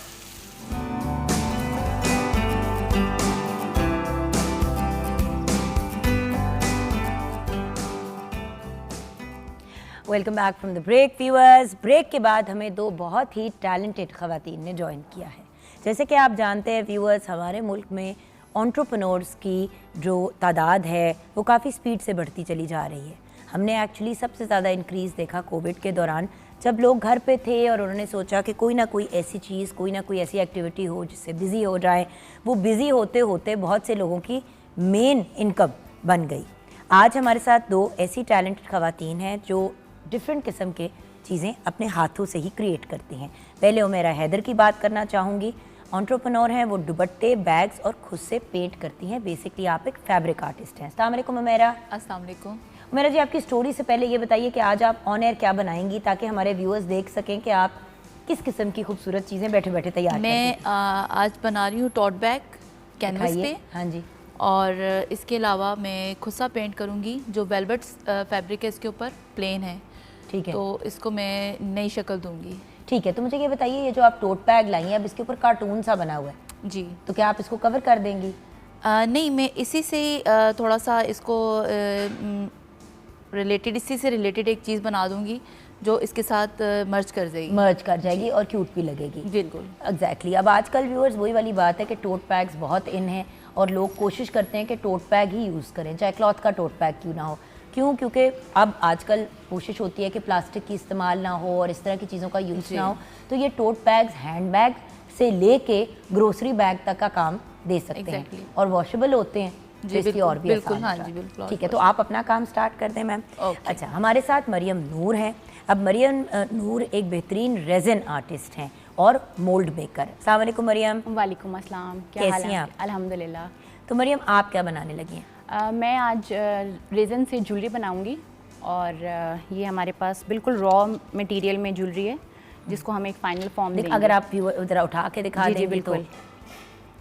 Welcome back from the break viewers. Break के बाद हमें दो बहुत ही टैलेंटेड ख़वातीन ने ज्वाइन किया है। जैसे कि आप जानते हैं व्यूअर्स, हमारे मुल्क में एंटरप्रेन्योर्स की जो तादाद है वो काफ़ी स्पीड से बढ़ती चली जा रही है। हमने एक्चुअली सबसे ज़्यादा इंक्रीज़ देखा कोविड के दौरान, जब लोग घर पे थे और उन्होंने सोचा कि कोई ना कोई ऐसी चीज़, कोई ना कोई ऐसी एक्टिविटी हो जिससे बिज़ी हो जाए। वो बिज़ी होते होते बहुत से लोगों की मेन इनकम बन गई। आज हमारे साथ दो ऐसी टैलेंटेड ख़वातीन हैं जो डिफरेंट किस्म के चीज़ें अपने हाथों से ही क्रिएट करती हैं। पहले उमेरा हैदर की बात करना चाहूँगी। एंटरप्रेन्योर हैं, वो दुपट्टे, बैग्स और खुद से पेंट करती हैं। बेसिकली आप एक फैब्रिक आर्टिस्ट हैं। अस्सलाम वालेकुम उमेरा। अस्सलाम वालेकुम। उमेरा जी, आपकी स्टोरी से पहले ये बताइए कि आज आप ऑन एयर क्या बनाएंगी, ताकि हमारे व्यूअर्स देख सकें कि आप किस किस्म की खूबसूरत चीज़ें बैठे बैठे तैयार मैं आज बना रही हूँ टोट बैग कैनवस दिखाइए। पे, हाँ जी, और इसके अलावा मैं खुद सा पेंट करूँगी। जो वेलवेट फैब्रिक है इसके ऊपर प्लेन है, ठीक है। तो इसको मैं नई शक्ल दूंगी। ठीक है, तो मुझे ये बताइए, ये जो आप टोट बैग लाई हैं, अब इसके ऊपर कार्टून सा बना हुआ है, जी। तो क्या आप इसको कवर कर देंगी? नहीं, मैं इसी से थोड़ा सा इसको इसी से रिलेटेड एक चीज़ बना दूंगी जो इसके साथ मर्ज कर जाएगी। मर्ज कर जाएगी और क्यूट भी लगेगी। बिल्कुल एग्जैक्टली। अब आजकल व्यूअर्स वही वाली बात है कि टोट बैग्स बहुत इन हैं और लोग कोशिश करते हैं कि टोट बैग ही यूज़ करें, चाहे क्लॉथ का टोट बैग क्यों ना हो। क्यों? क्योंकि अब आजकल कोशिश होती है कि प्लास्टिक की इस्तेमाल ना हो और इस तरह की चीज़ों का यूज़ ना हो। तो ये टोट बैग्स हैंड बैग से लेके ग्रोसरी बैग तक का काम दे सकते हैं और वॉशेबल होते हैं, जी, तो इसकी बिल्कुल, और भी बिल्कुल, आसान हाँ हो जी, जाए। बिल्कुल। ठीक है, तो आप अपना काम स्टार्ट कर दें मैम। ओके। अच्छा, हमारे साथ मरियम नूर हैं। अब मरियम नूर एक बेहतरीन रेज़न आर्टिस्ट हैं और मोल्ड मेकर। अस्सलाम वालेकुम मरियम। वालेकुम अस्सलाम। क्या कैसी हाल है हैं आपके? अल्हम्दुलिल्लाह। तो मरियम, आप क्या बनाने लगी हैं? मैं आज रेज़न से ज्वेलरी बनाऊंगी और ये हमारे पास बिल्कुल रॉ मटेरियल में ज्वेलरी है जिसको हम एक फाइनल फॉर्म देंगे। अगर आप ज़रा उठा के दिखा जी देंगी बिल्कुल।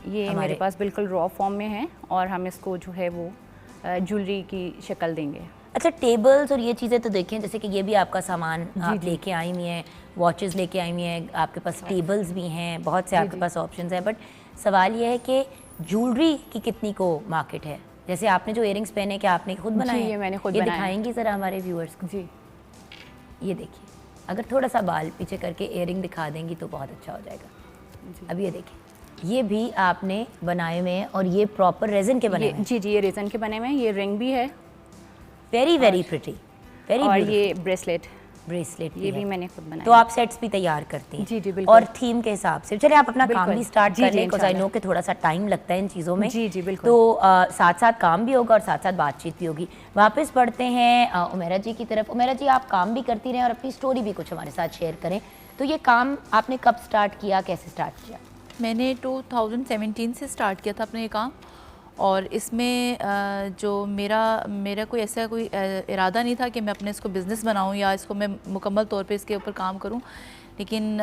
ये हमारे- मेरे पास बिल्कुल रॉ फॉर्म में है और हम इसको जो है वो ज्वेलरी की शक्ल देंगे। अच्छा, टेबल्स और ये चीज़ें तो देखें, जैसे कि ये भी आपका सामान आप लेके आई हुई हैं, वॉचेस लेके आई हुई हैं, आपके पास टेबल्स भी हैं, बहुत से आपके पास ऑप्शंस हैं। बट सवाल ये है कि ज्वेलरी की कितनी को मार्केट है? जैसे आपने जो इयरिंग्स पहने, क्या आपने खुद बनाए हैं? ये मैंने खुद ये बनाए हैं। दिखाएंगी ज़रा हमारे व्यूअर्स को? जी ये देखिए, अगर थोड़ा सा बाल पीछे करके इयरिंग दिखा देंगी तो बहुत अच्छा हो जाएगा। अब ये देखिए, ये भी आपने बनाए हुए हैं और ये प्रॉपर रेज़न के बने हुए हैं। जी ये रेज़न के बने हुए हैं। ये रिंग भी है वेरी वेरी प्रिटी, वेरी और ब्यूटीफुल। ये ब्रेसलेट ब्रेसलेट ये भी मैंने खुद बनाया। तो आप सेट्स भी तैयार करती हैं? जी, जी, बिल्कुल। और थीम के हिसाब से चलिए आप अपना काम बिल्कुल। भी स्टार्ट जी, कर जी, लें, बिकॉज आई इंशाल्लाह। नो कि थोड़ा सा टाइम लगता है इन चीज़ों में। जी, जी, बिल्कुल। तो साथ साथ काम भी होगा और साथ साथ बातचीत भी होगी। वापस बढ़ते हैं उमेरा जी की तरफ। उमेरा जी, आप काम भी करती रहें और अपनी स्टोरी भी कुछ हमारे साथ शेयर करें। तो ये काम आपने कब स्टार्ट किया, कैसे स्टार्ट किया? मैंने 2017 से स्टार्ट किया था अपने ये काम, और इसमें जो मेरा कोई ऐसा कोई इरादा नहीं था कि मैं अपने इसको बिज़नेस बनाऊं या इसको मैं मुकम्मल तौर पे इसके ऊपर काम करूं। लेकिन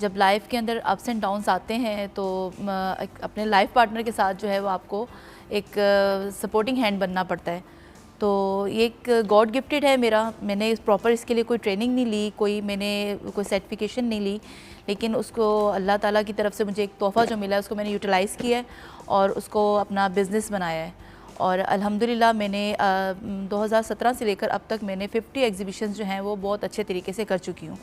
जब लाइफ के अंदर अप्स एंड डाउन्स आते हैं तो अपने लाइफ पार्टनर के साथ जो है वो आपको एक सपोर्टिंग हैंड बनना पड़ता है। तो ये एक गॉड गिफ्टेड है मेरा। मैंने प्रॉपर इसके लिए कोई ट्रेनिंग नहीं ली, मैंने कोई सर्टिफिकेशन नहीं ली, लेकिन उसको अल्लाह ताला की तरफ से मुझे एक तोहफ़ा जो मिला है उसको मैंने यूटिलाइज़ किया है और उसको अपना बिज़नेस बनाया है। और अल्हम्दुलिल्लाह मैंने 2017 से लेकर अब तक मैंने 50 एग्ज़िबिशंस जो हैं वो बहुत अच्छे तरीके से कर चुकी हूँ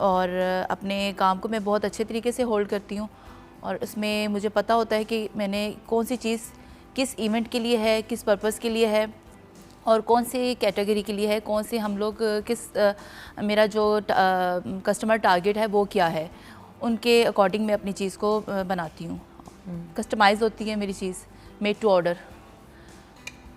और अपने काम को मैं बहुत अच्छे तरीके से होल्ड करती हूँ और उसमें मुझे पता होता है कि मैंने कौन सी चीज़ किस इवेंट के लिए है, किस पर्पज़ के लिए है और कौन सी कैटेगरी के लिए है, कौन से हम लोग मेरा जो कस्टमर टारगेट है वो क्या है, उनके अकॉर्डिंग मैं अपनी चीज़ को बनाती हूँ। कस्टमाइज़ होती है मेरी चीज़, मेड टू ऑर्डर।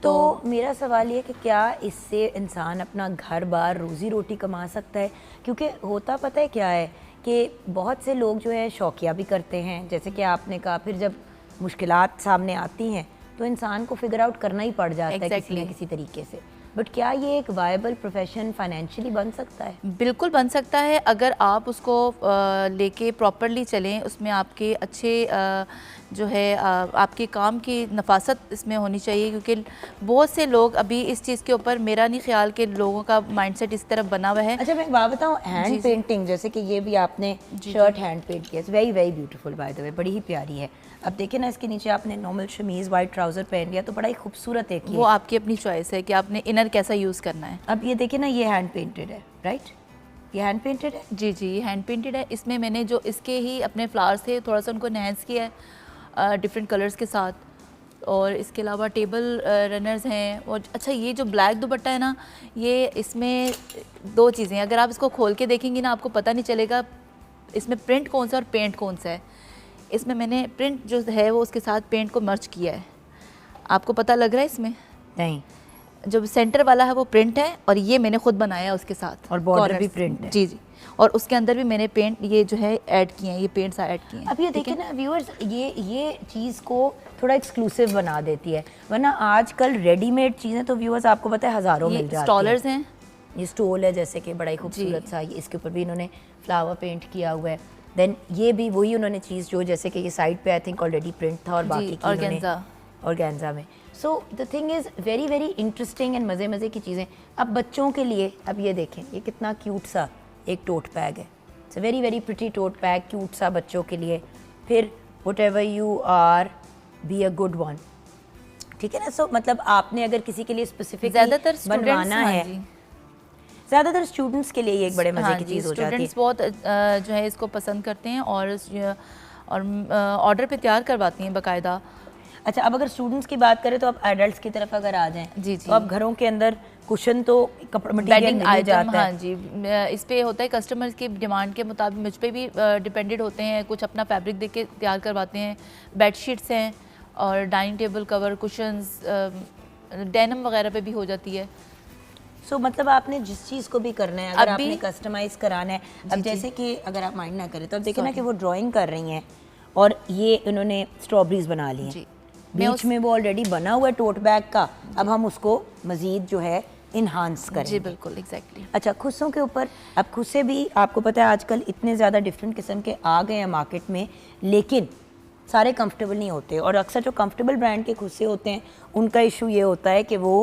तो मेरा सवाल ये कि क्या इससे इंसान अपना घर बार रोज़ी रोटी कमा सकता है? क्योंकि होता पता है क्या है कि बहुत से लोग जो है शौकिया भी करते हैं, जैसे कि आपने कहा, फिर जब मुश्किलात सामने आती हैं तो इंसान को फिगर आउट करना ही पड़ जाता है किसी न किसी तरीके से। बट क्या ये एक वायबल प्रोफेशन फाइनेंशियली बन सकता है? बिल्कुल बन सकता है अगर आप उसको लेके प्रॉपरली चलें, उसमें आपके अच्छे जो है आपके काम की नफासत इसमें होनी चाहिए, क्योंकि बहुत से लोग अभी इस चीज़ के ऊपर, मेरा नहीं ख्याल कि लोगों का माइंडसेट इस तरफ बना हुआ है। अच्छा, मैं एक बात बताऊँ, हैंड पेंटिंग जैसे कि ये भी आपने शर्ट हैंड पेंट किया, very very beautiful by the way, बड़ी ही प्यारी है। अब देखिए ना, इसके नीचे आपने नॉर्मल शमीज़ वाइट ट्राउज़र पहन लिया तो बड़ा ही खूबसूरत है। वो आपकी अपनी चॉइस है कि आपने इनर कैसा यूज़ करना है। अब ये देखिए ना, ये हैंड पेंटेड है, राइट? ये हैंड पेंटेड है? जी जी, ये हैंड पेंटेड है। इसमें मैंने जो इसके ही अपने फ्लावर्स थे थोड़ा सा उनको एनहेंस किया है डिफरेंट कलर्स के साथ, और इसके अलावा टेबल रनर्स हैं। और अच्छा, ये जो ब्लैक दुपट्टा है ना, ये इसमें दो चीज़ें हैं, अगर आप इसको खोल के देखेंगी ना आपको पता नहीं चलेगा इसमें प्रिंट कौन सा और पेंट कौन सा है। इसमें मैंने प्रिंट जो है वो उसके साथ पेंट को मर्ज किया है। आपको पता लग रहा है इसमें? नहीं, जो सेंटर वाला है वो प्रिंट है और ये मैंने खुद बनाया उसके साथ, और बॉर्डर भी प्रिंट है। जी जी, और उसके अंदर भी मैंने पेंट ये जो है ऐड किए हैं, ये पेंट्स ऐड किए हैं। अब ये देखिए ना व्यूअर्स, ये चीज़ को थोड़ा एक्सक्लूसिव बना देती है, वरना आजकल रेडीमेड चीज़ें तो व्यूअर्स आपको पता है हज़ारों मिल जाती है। स्टॉलर्स हैं, ये स्टोल है जैसे कि बड़ा ही खूबसूरत सा, इसके ऊपर भी इन्होंने फ्लावर पेंट किया हुआ है। देन ये भी वही उन्होंने चीज़ जो जैसे कि ये साइड पे आई थिंक ऑलरेडी प्रिंट था और बाकी की ऑर्गेन्जा में। So the thing is very very interesting and मज़े मज़े की चीज़ें। अब बच्चों के लिए, अब ये देखें, ये कितना क्यूट सा एक टोट बैग है। It's very very pretty tote bag, cute सा बच्चों के लिए। फिर whatever you are, be a good one, ठीक है ना। सो मतलब आपने अगर किसी के लिए स्पेसिफिक ज़्यादातर बनवाना है, ज़्यादातर स्टूडेंट्स के लिए ये एक बड़े मज़े की चीज़ हो जाती है। स्टूडेंट्स बहुत जो है इसको पसंद करते हैं और ऑर्डर पे तैयार करवाती हैं बाकायदा। अच्छा, अब अगर स्टूडेंट्स की बात करें तो आप एडल्ट्स की तरफ अगर आ जाएं, जी जी, तो अब घरों के अंदर कुशन तो कपड़ा मटीरियल मिल ही जाता है। हाँ जी, इस पे होता है कस्टमर्स की डिमांड के मुताबिक, मुझ पे भी डिपेंडेंट होते हैं, कुछ अपना फैब्रिक देख के तैयार करवाते हैं। बेडशीट्स हैं और dining table cover, cushions, denim वगैरह पे भी हो जाती है। सो मतलब आपने जिस चीज़ को भी करना है, अगर आपने कस्टमाइज कराना है, अब जैसे कि अगर आप माइंड ना करें तो अब देखिए ना कि वो ड्राइंग कर रही हैं और ये इन्होंने स्ट्रॉबेरीज बना ली हैं, बीच में वो ऑलरेडी बना हुआ है टोट बैग का, अब हम उसको मज़ीद जो है इन्हांस करें। जी बिल्कुल, एग्जैक्टली। अच्छा, खुस्सों के ऊपर, अब खुस्से भी आपको पता है आजकल इतने ज़्यादा डिफरेंट किस्म के आ गए हैं मार्केट में, लेकिन सारे कंफर्टेबल नहीं होते, और अक्सर जो कंफर्टेबल ब्रांड के खुस्से होते हैं उनका इशू ये होता है कि वो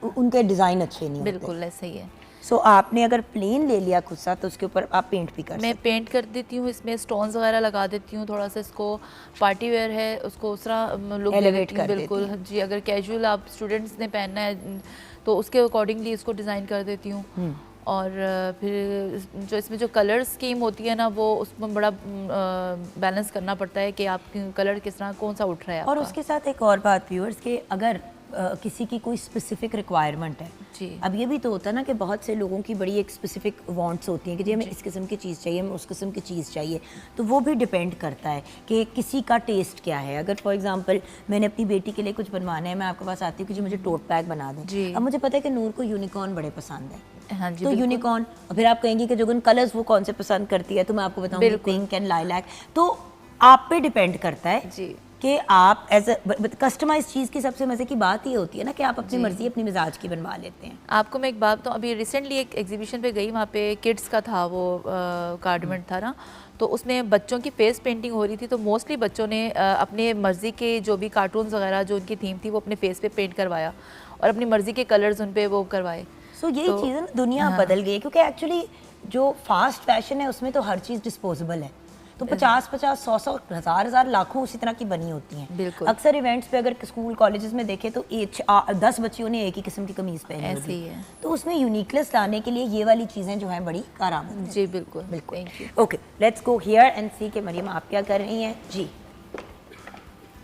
उनके डिज़ाइन अच्छे नहीं होते। बिल्कुल ऐसा ही है। सो आपने अगर प्लेन ले लिया खुस्सा तो उसके ऊपर आप पेंट भी कर मैं पेंट कर देती हूँ, इसमें स्टोन्स वगैरह लगा देती हूँ, थोड़ा सा इसको पार्टी वेयर है उसको उस तरह लुक एलिवेट कर बिल्कुल जी। अगर कैजुअल आप स्टूडेंट्स ने पहनना है तो उसके अकॉर्डिंगली इसको डिज़ाइन कर देती हूँ। और फिर जो इसमें जो कलर स्कीम होती है ना, वो उसमें बड़ा बैलेंस करना पड़ता है कि आप कलर किस तरह कौन सा उठ रहा है। और उसके साथ एक और बात व्यूअर्स, कि अगर किसी की कोई स्पेसिफिक रिक्वायरमेंट है जी, अब ये भी तो होता है ना कि बहुत से लोगों की बड़ी एक स्पेसिफिक वांट्स होती हैं कि जी हमें इस किस्म की चीज़ चाहिए, हमें उस किस्म की चीज़ चाहिए, तो वो भी डिपेंड करता है कि किसी का टेस्ट क्या है। अगर फॉर एग्जांपल मैंने अपनी बेटी के लिए कुछ बनवाना है, मैं आपके पास आती हूँ कि जी मुझे टोट बैग बना दें, अब मुझे पता है कि नूर को यूनिकॉर्न बड़े पसंद है, हाँ जी, तो यूनिकॉर्न, और फिर आप कहेंगे कि जोगन कलर्स वो कौन से पसंद करती है, तो मैं आपको बताऊँगी पिंक एंड लाइलैक। तो आप पे डिपेंड करता है जी कि आप एज कस्टमाइज चीज़ की सबसे मज़े की बात ये होती है ना कि आप अपनी मर्जी अपनी मिजाज की बनवा लेते हैं। आपको मैं एक बात तो अभी रिसेंटली एक एग्जीबिशन पे गई, वहाँ पे किड्स का था वो गारमेंट था ना, तो उसमें बच्चों की फेस पेंटिंग हो रही थी, तो मोस्टली बच्चों ने अपने मर्ज़ी के जो भी कार्टून्स वगैरह जो उनकी थीम थी वो अपने फेस पे पेंट करवाया और अपनी मर्ज़ी के कलर्स उन पे वो करवाए। सो यही चीज़ ना दुनिया बदल गई है, क्योंकि एक्चुअली जो फास्ट फैशन है उसमें तो हर चीज़ डिस्पोजेबल है, तो 50-50, 100-100, 1000-1000 लाखों उसी तरह की बनी होती हैं। बिल्कुल। अक्सर इवेंट्स पे अगर स्कूल कॉलेजेस में देखें तो 10 बच्चियों ने एक ही किस्म की कमीज पहनी ऐसे होगी। ही है। तो उसमें यूनिकनेस लाने के लिए ये वाली चीज़ें जो हैं बड़ी कारआमद हैं। जी बिल्कुल बिल्कुल। Thank you. Okay, let's go here and see कि मरियम आप क्या कर रही हैं जी।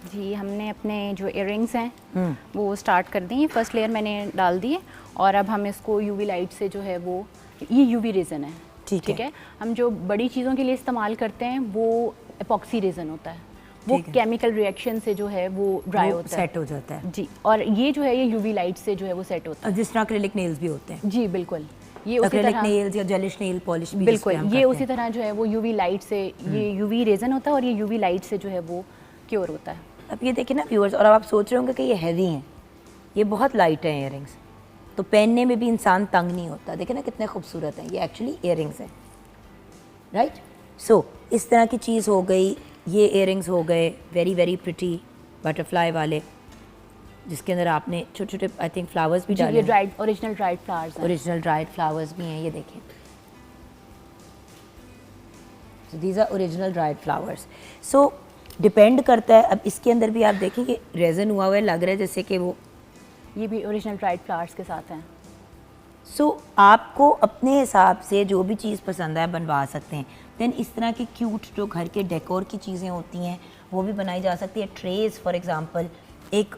जी, हमने अपने जो इयररिंग्स हैं वो स्टार्ट कर दी हैं। फर्स्ट लेयर मैंने डाल दी है और अब हम इसको यूवी लाइट से जो है वो, ये यूवी रेजन है, ठीक है। हम जो बड़ी चीज़ों के लिए इस्तेमाल करते हैं वो एपॉक्सी रेजन होता है, वो ठीक है। केमिकल रिएक्शन से जो है वो ड्राई होता है सेट हो जाता है जी। और ये जो है ये यूवी लाइट से जो है वो सेट होता जिस तरह एक्रिलिक नेल्स भी होते हैं। है जी बिल्कुल। ये उसी एक्रिलिक तरह नेल्स या जेलिश नेल पॉलिश भी बिल्कुल जिस पे हम ये करते उसी हैं। तरह जो है वो यूवी लाइट से, ये यूवी रेजन होता है और ये यूवी लाइट से जो है वो क्योर होता है। अब ये देखिए ना व्यूअर्स, और अब आप सोच रहे होंगे कि ये हैवी हैं, ये बहुत लाइट हैं इयररिंग्स, तो पहनने में भी इंसान तंग नहीं होता। देखिए ना कितने खूबसूरत हैं, ये एक्चुअली इयररिंग्स हैं, राइट। सो इस तरह की चीज़ हो गई, ये इयररिंग्स हो गए वेरी वेरी प्रिटी बटरफ्लाई वाले, जिसके अंदर आपने छोटे छोटे आई थिंक फ्लावर्स भी जी, डाले ये हैं। ड्राइड ओरिजिनल ड्राइड फ्लावर्स हैं। ओरिजिनल ड्राइड फ्लावर्स भी हैं, ये देखें। So these are original dried flowers. So depend करता है, अब इसके अंदर भी आप देखें कि रेजन हुआ हुआ है, लग रहा है जैसे कि वो। ये भी ओरिजिनल ड्राइड फ्लावर्स के साथ हैं। सो आपको अपने हिसाब से जो भी चीज़ पसंद है बनवा सकते हैं। देन इस तरह की क्यूट जो घर के डेकोर की चीज़ें होती हैं वो भी बनाई जा सकती है। ट्रेज़ फॉर एग्जांपल, एक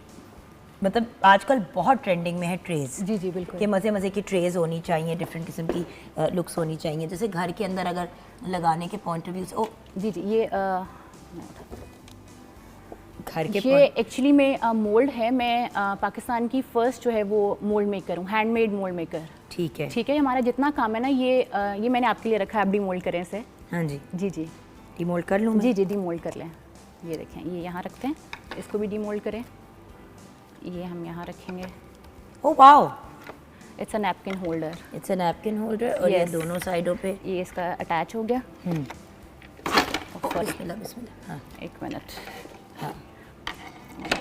मतलब आजकल बहुत ट्रेंडिंग में है ट्रेज़ जी जी बिल्कुल। कि मज़े मज़े की ट्रेज़ होनी चाहिए, डिफरेंट किस्म की लुक्स होनी चाहिए, जैसे घर के अंदर अगर लगाने के पॉइंट ऑफ व्यू से। ओ जी जी, ये घर के ये एक्चुअली में मोल्ड है। मैं पाकिस्तान की फ़र्स्ट जो है वो मोल्ड मेकर हूँ, हैंडमेड मोल्ड मेकर। ठीक है, ठीक है, हमारा जितना काम है ना ये मैंने आपके लिए रखा है, आप डी मोल्ड करें इसे। हाँ जी, जी जी डिमोल्ड कर लूँ मैं? जी जी, डी मोल्ड कर लें। ये देखें, ये यहाँ रखते हैं, इसको भी डी मोल्ड करें। ये हम यहाँ रखेंगे। Oh wow, it's a napkin holder. It's a napkin holder, और ये Yes. दोनों साइडों पे। ये इसका अटैच हो गया। सॉरी, बिस्मिल्लाह बिस्मिल्लाह। हाँ एक मिनट, हाँ,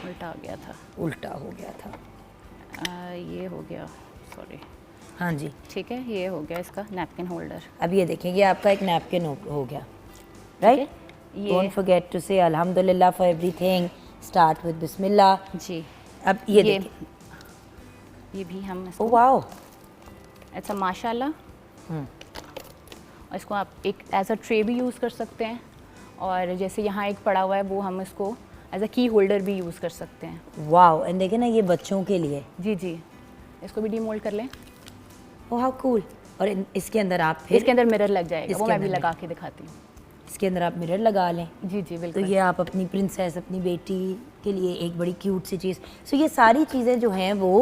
उल्टा आ गया था। उल्टा हो गया था। ये हो गया, सॉरी। हाँ जी, ठीक है, ये हो गया इसका नैपकिन होल्डर। अब ये देखें, ये आपका एक नैपकिन हो गया, राइट। ये डोंट फॉरगेट टू से अल्हम्दुलिल्लाह फॉर एवरीथिंग, स्टार्ट विद बिस्मिल्लाह। जी, अब ये देखें, ये भी हम ओ इसको, वाओ, इट्स अ माशाल्लाह। और इसको आप एक एज अ ट्रे भी यूज़ कर सकते हैं, और जैसे यहाँ एक पड़ा हुआ है वो हम इसको एज अ की होल्डर भी यूज़ कर सकते हैं। वाओ। एंड देखें ना, ये बच्चों के लिए, जी जी, इसको भी डीमोल्ड कर लें। ओ हाउ कूल। और इसके अंदर आप फिर इसके अंदर मिरर लग जाएगा, वो इसके मैं भी अंदर लगा के दिखाती हूँ। इसके अंदर आप मिरर लगा लें, जी जी तो बिल्कुल। ये आप अपनी प्रिंसेस, अपनी बेटी के लिए एक बड़ी क्यूट सी चीज़। सो ये सारी चीज़ें जो हैं वो,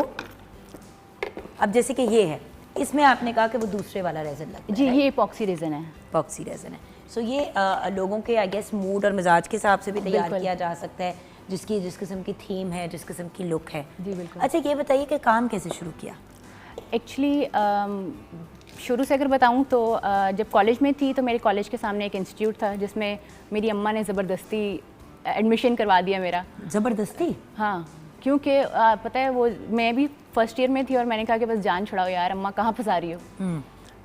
अब जैसे कि ये है, इसमें आपने कहा कि वो दूसरे वाला रेजन लगता है, जी, ये इपॉक्सी रेजन है। पॉक्सी रेजन है। सो ये लोगों के आई गेस मूड और मिजाज के हिसाब से भी तैयार बिल्कुल। किया जा सकता है, जिस किस्म की थीम है, जिस किस्म की लुक है। जी बिल्कुल। अच्छा ये बताइए कि काम कैसे शुरू किया? एक्चुअली शुरू से अगर बताऊं तो जब कॉलेज में थी तो मेरे कॉलेज के सामने एक इंस्टीट्यूट था जिसमें मेरी अम्मा ने ज़बरदस्ती एडमिशन करवा दिया मेरा। ज़बरदस्ती? हाँ, क्योंकि पता है वो, मैं भी फर्स्ट ईयर में थी और मैंने कहा कि बस जान छुड़ाओ यार, अम्मा कहाँ फंसा रही हो।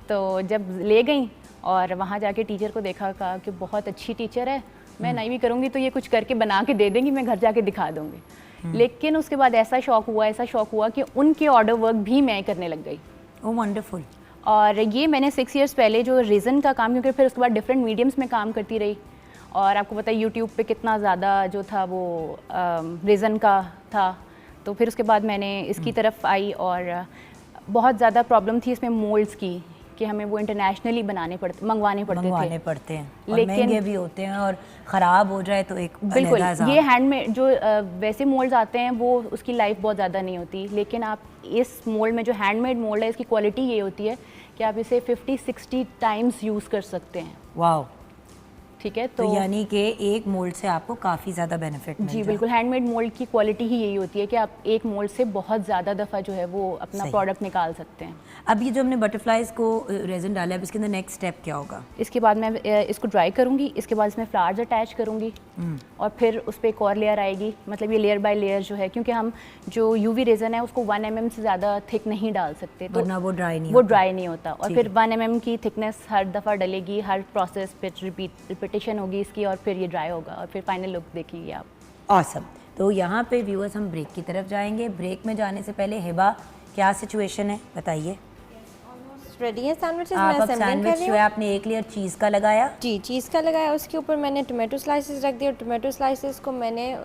तो जब ले गई और वहाँ जाके टीचर को देखा, कहा कि बहुत अच्छी टीचर है, मैं नहीं भी करूँगी तो ये कुछ करके बना के दे देंगी, मैं घर जाके दिखा दूँगी। लेकिन उसके बाद ऐसा शौक हुआ कि उनके ऑर्डर वर्क भी मैं करने लग गई। ओह वंडरफुल। और ये मैंने 6 इयर्स पहले जो रेज़न का काम, क्योंकि फिर उसके बाद डिफरेंट मीडियम्स में काम करती रही, और आपको पता है यूट्यूब पे कितना ज़्यादा जो था वो रेज़न का था, तो फिर उसके बाद मैंने इसकी तरफ आई। और बहुत ज़्यादा प्रॉब्लम थी इसमें मोल्ड्स की, कि हमें वो इंटरनेशनली मंगवाने पड़ते थे। और लेकिन महंगे भी होते हैं, और ख़राब हो जाए तो एक बिल्कुल, अलग हिसाब। ये हैंडमेड जो वैसे मोल्ड्स आते हैं वो उसकी लाइफ बहुत ज़्यादा नहीं होती, लेकिन आप इस मोल्ड में जो हैंडमेड मोल्ड है, इसकी क्वालिटी ये होती है कि आप इसे 50-60 टाइम्स यूज़ कर सकते हैं। वाओ। ठीक है। तो यानी कि एक मोल्ड से आपको काफ़ी ज़्यादा बेनिफिट मिल जी बिल्कुल, हैंडमेड मोल्ड की क्वालिटी ही यही होती है कि आप एक मोल्ड से बहुत ज़्यादा दफ़ा जो है वो अपना प्रोडक्ट निकाल सकते हैं। अब ये जो हमने बटरफ्लाइज को रेजन डाला है, अब इसके अंदर नेक्स्ट स्टेप क्या होगा? इसके बाद मैं इसको ड्राई करूँगी, इसके बाद इसमें फ्लावर्स अटैच करूँगी और फिर उस पर एक और लेयर आएगी, मतलब ये लेयर बाय लेयर जो है, क्योंकि हम जो यूवी रेजन है उसको 1 mm से ज़्यादा थिक नहीं डाल सकते, तो वरना वो ड्राई नहीं होता। और फिर 1 mm की थिकनेस हर दफ़ा डलेगी, हर प्रोसेस पे रिपीटेशन होगी इसकी, और फिर ये ड्राई होगा और फिर फाइनल लुक देखिए आप। ऑसम। तो यहाँ पे व्यूअर्स हम ब्रेक की तरफ जाएंगे। ब्रेक में जाने से पहले हिबा क्या सिचुएशन है बताइए? रेडी है सैंडविचेस। आप मैं अब असेंबलिंग कर सैंडविच रही जो हूँ। है आपने एक लेयर चीज़ का लगाया। जी, चीज़ का लगाया, उसके ऊपर मैंने टोमेटो स्लाइसेस रख दिए और टोमेटो स्लाइसेस को मैंने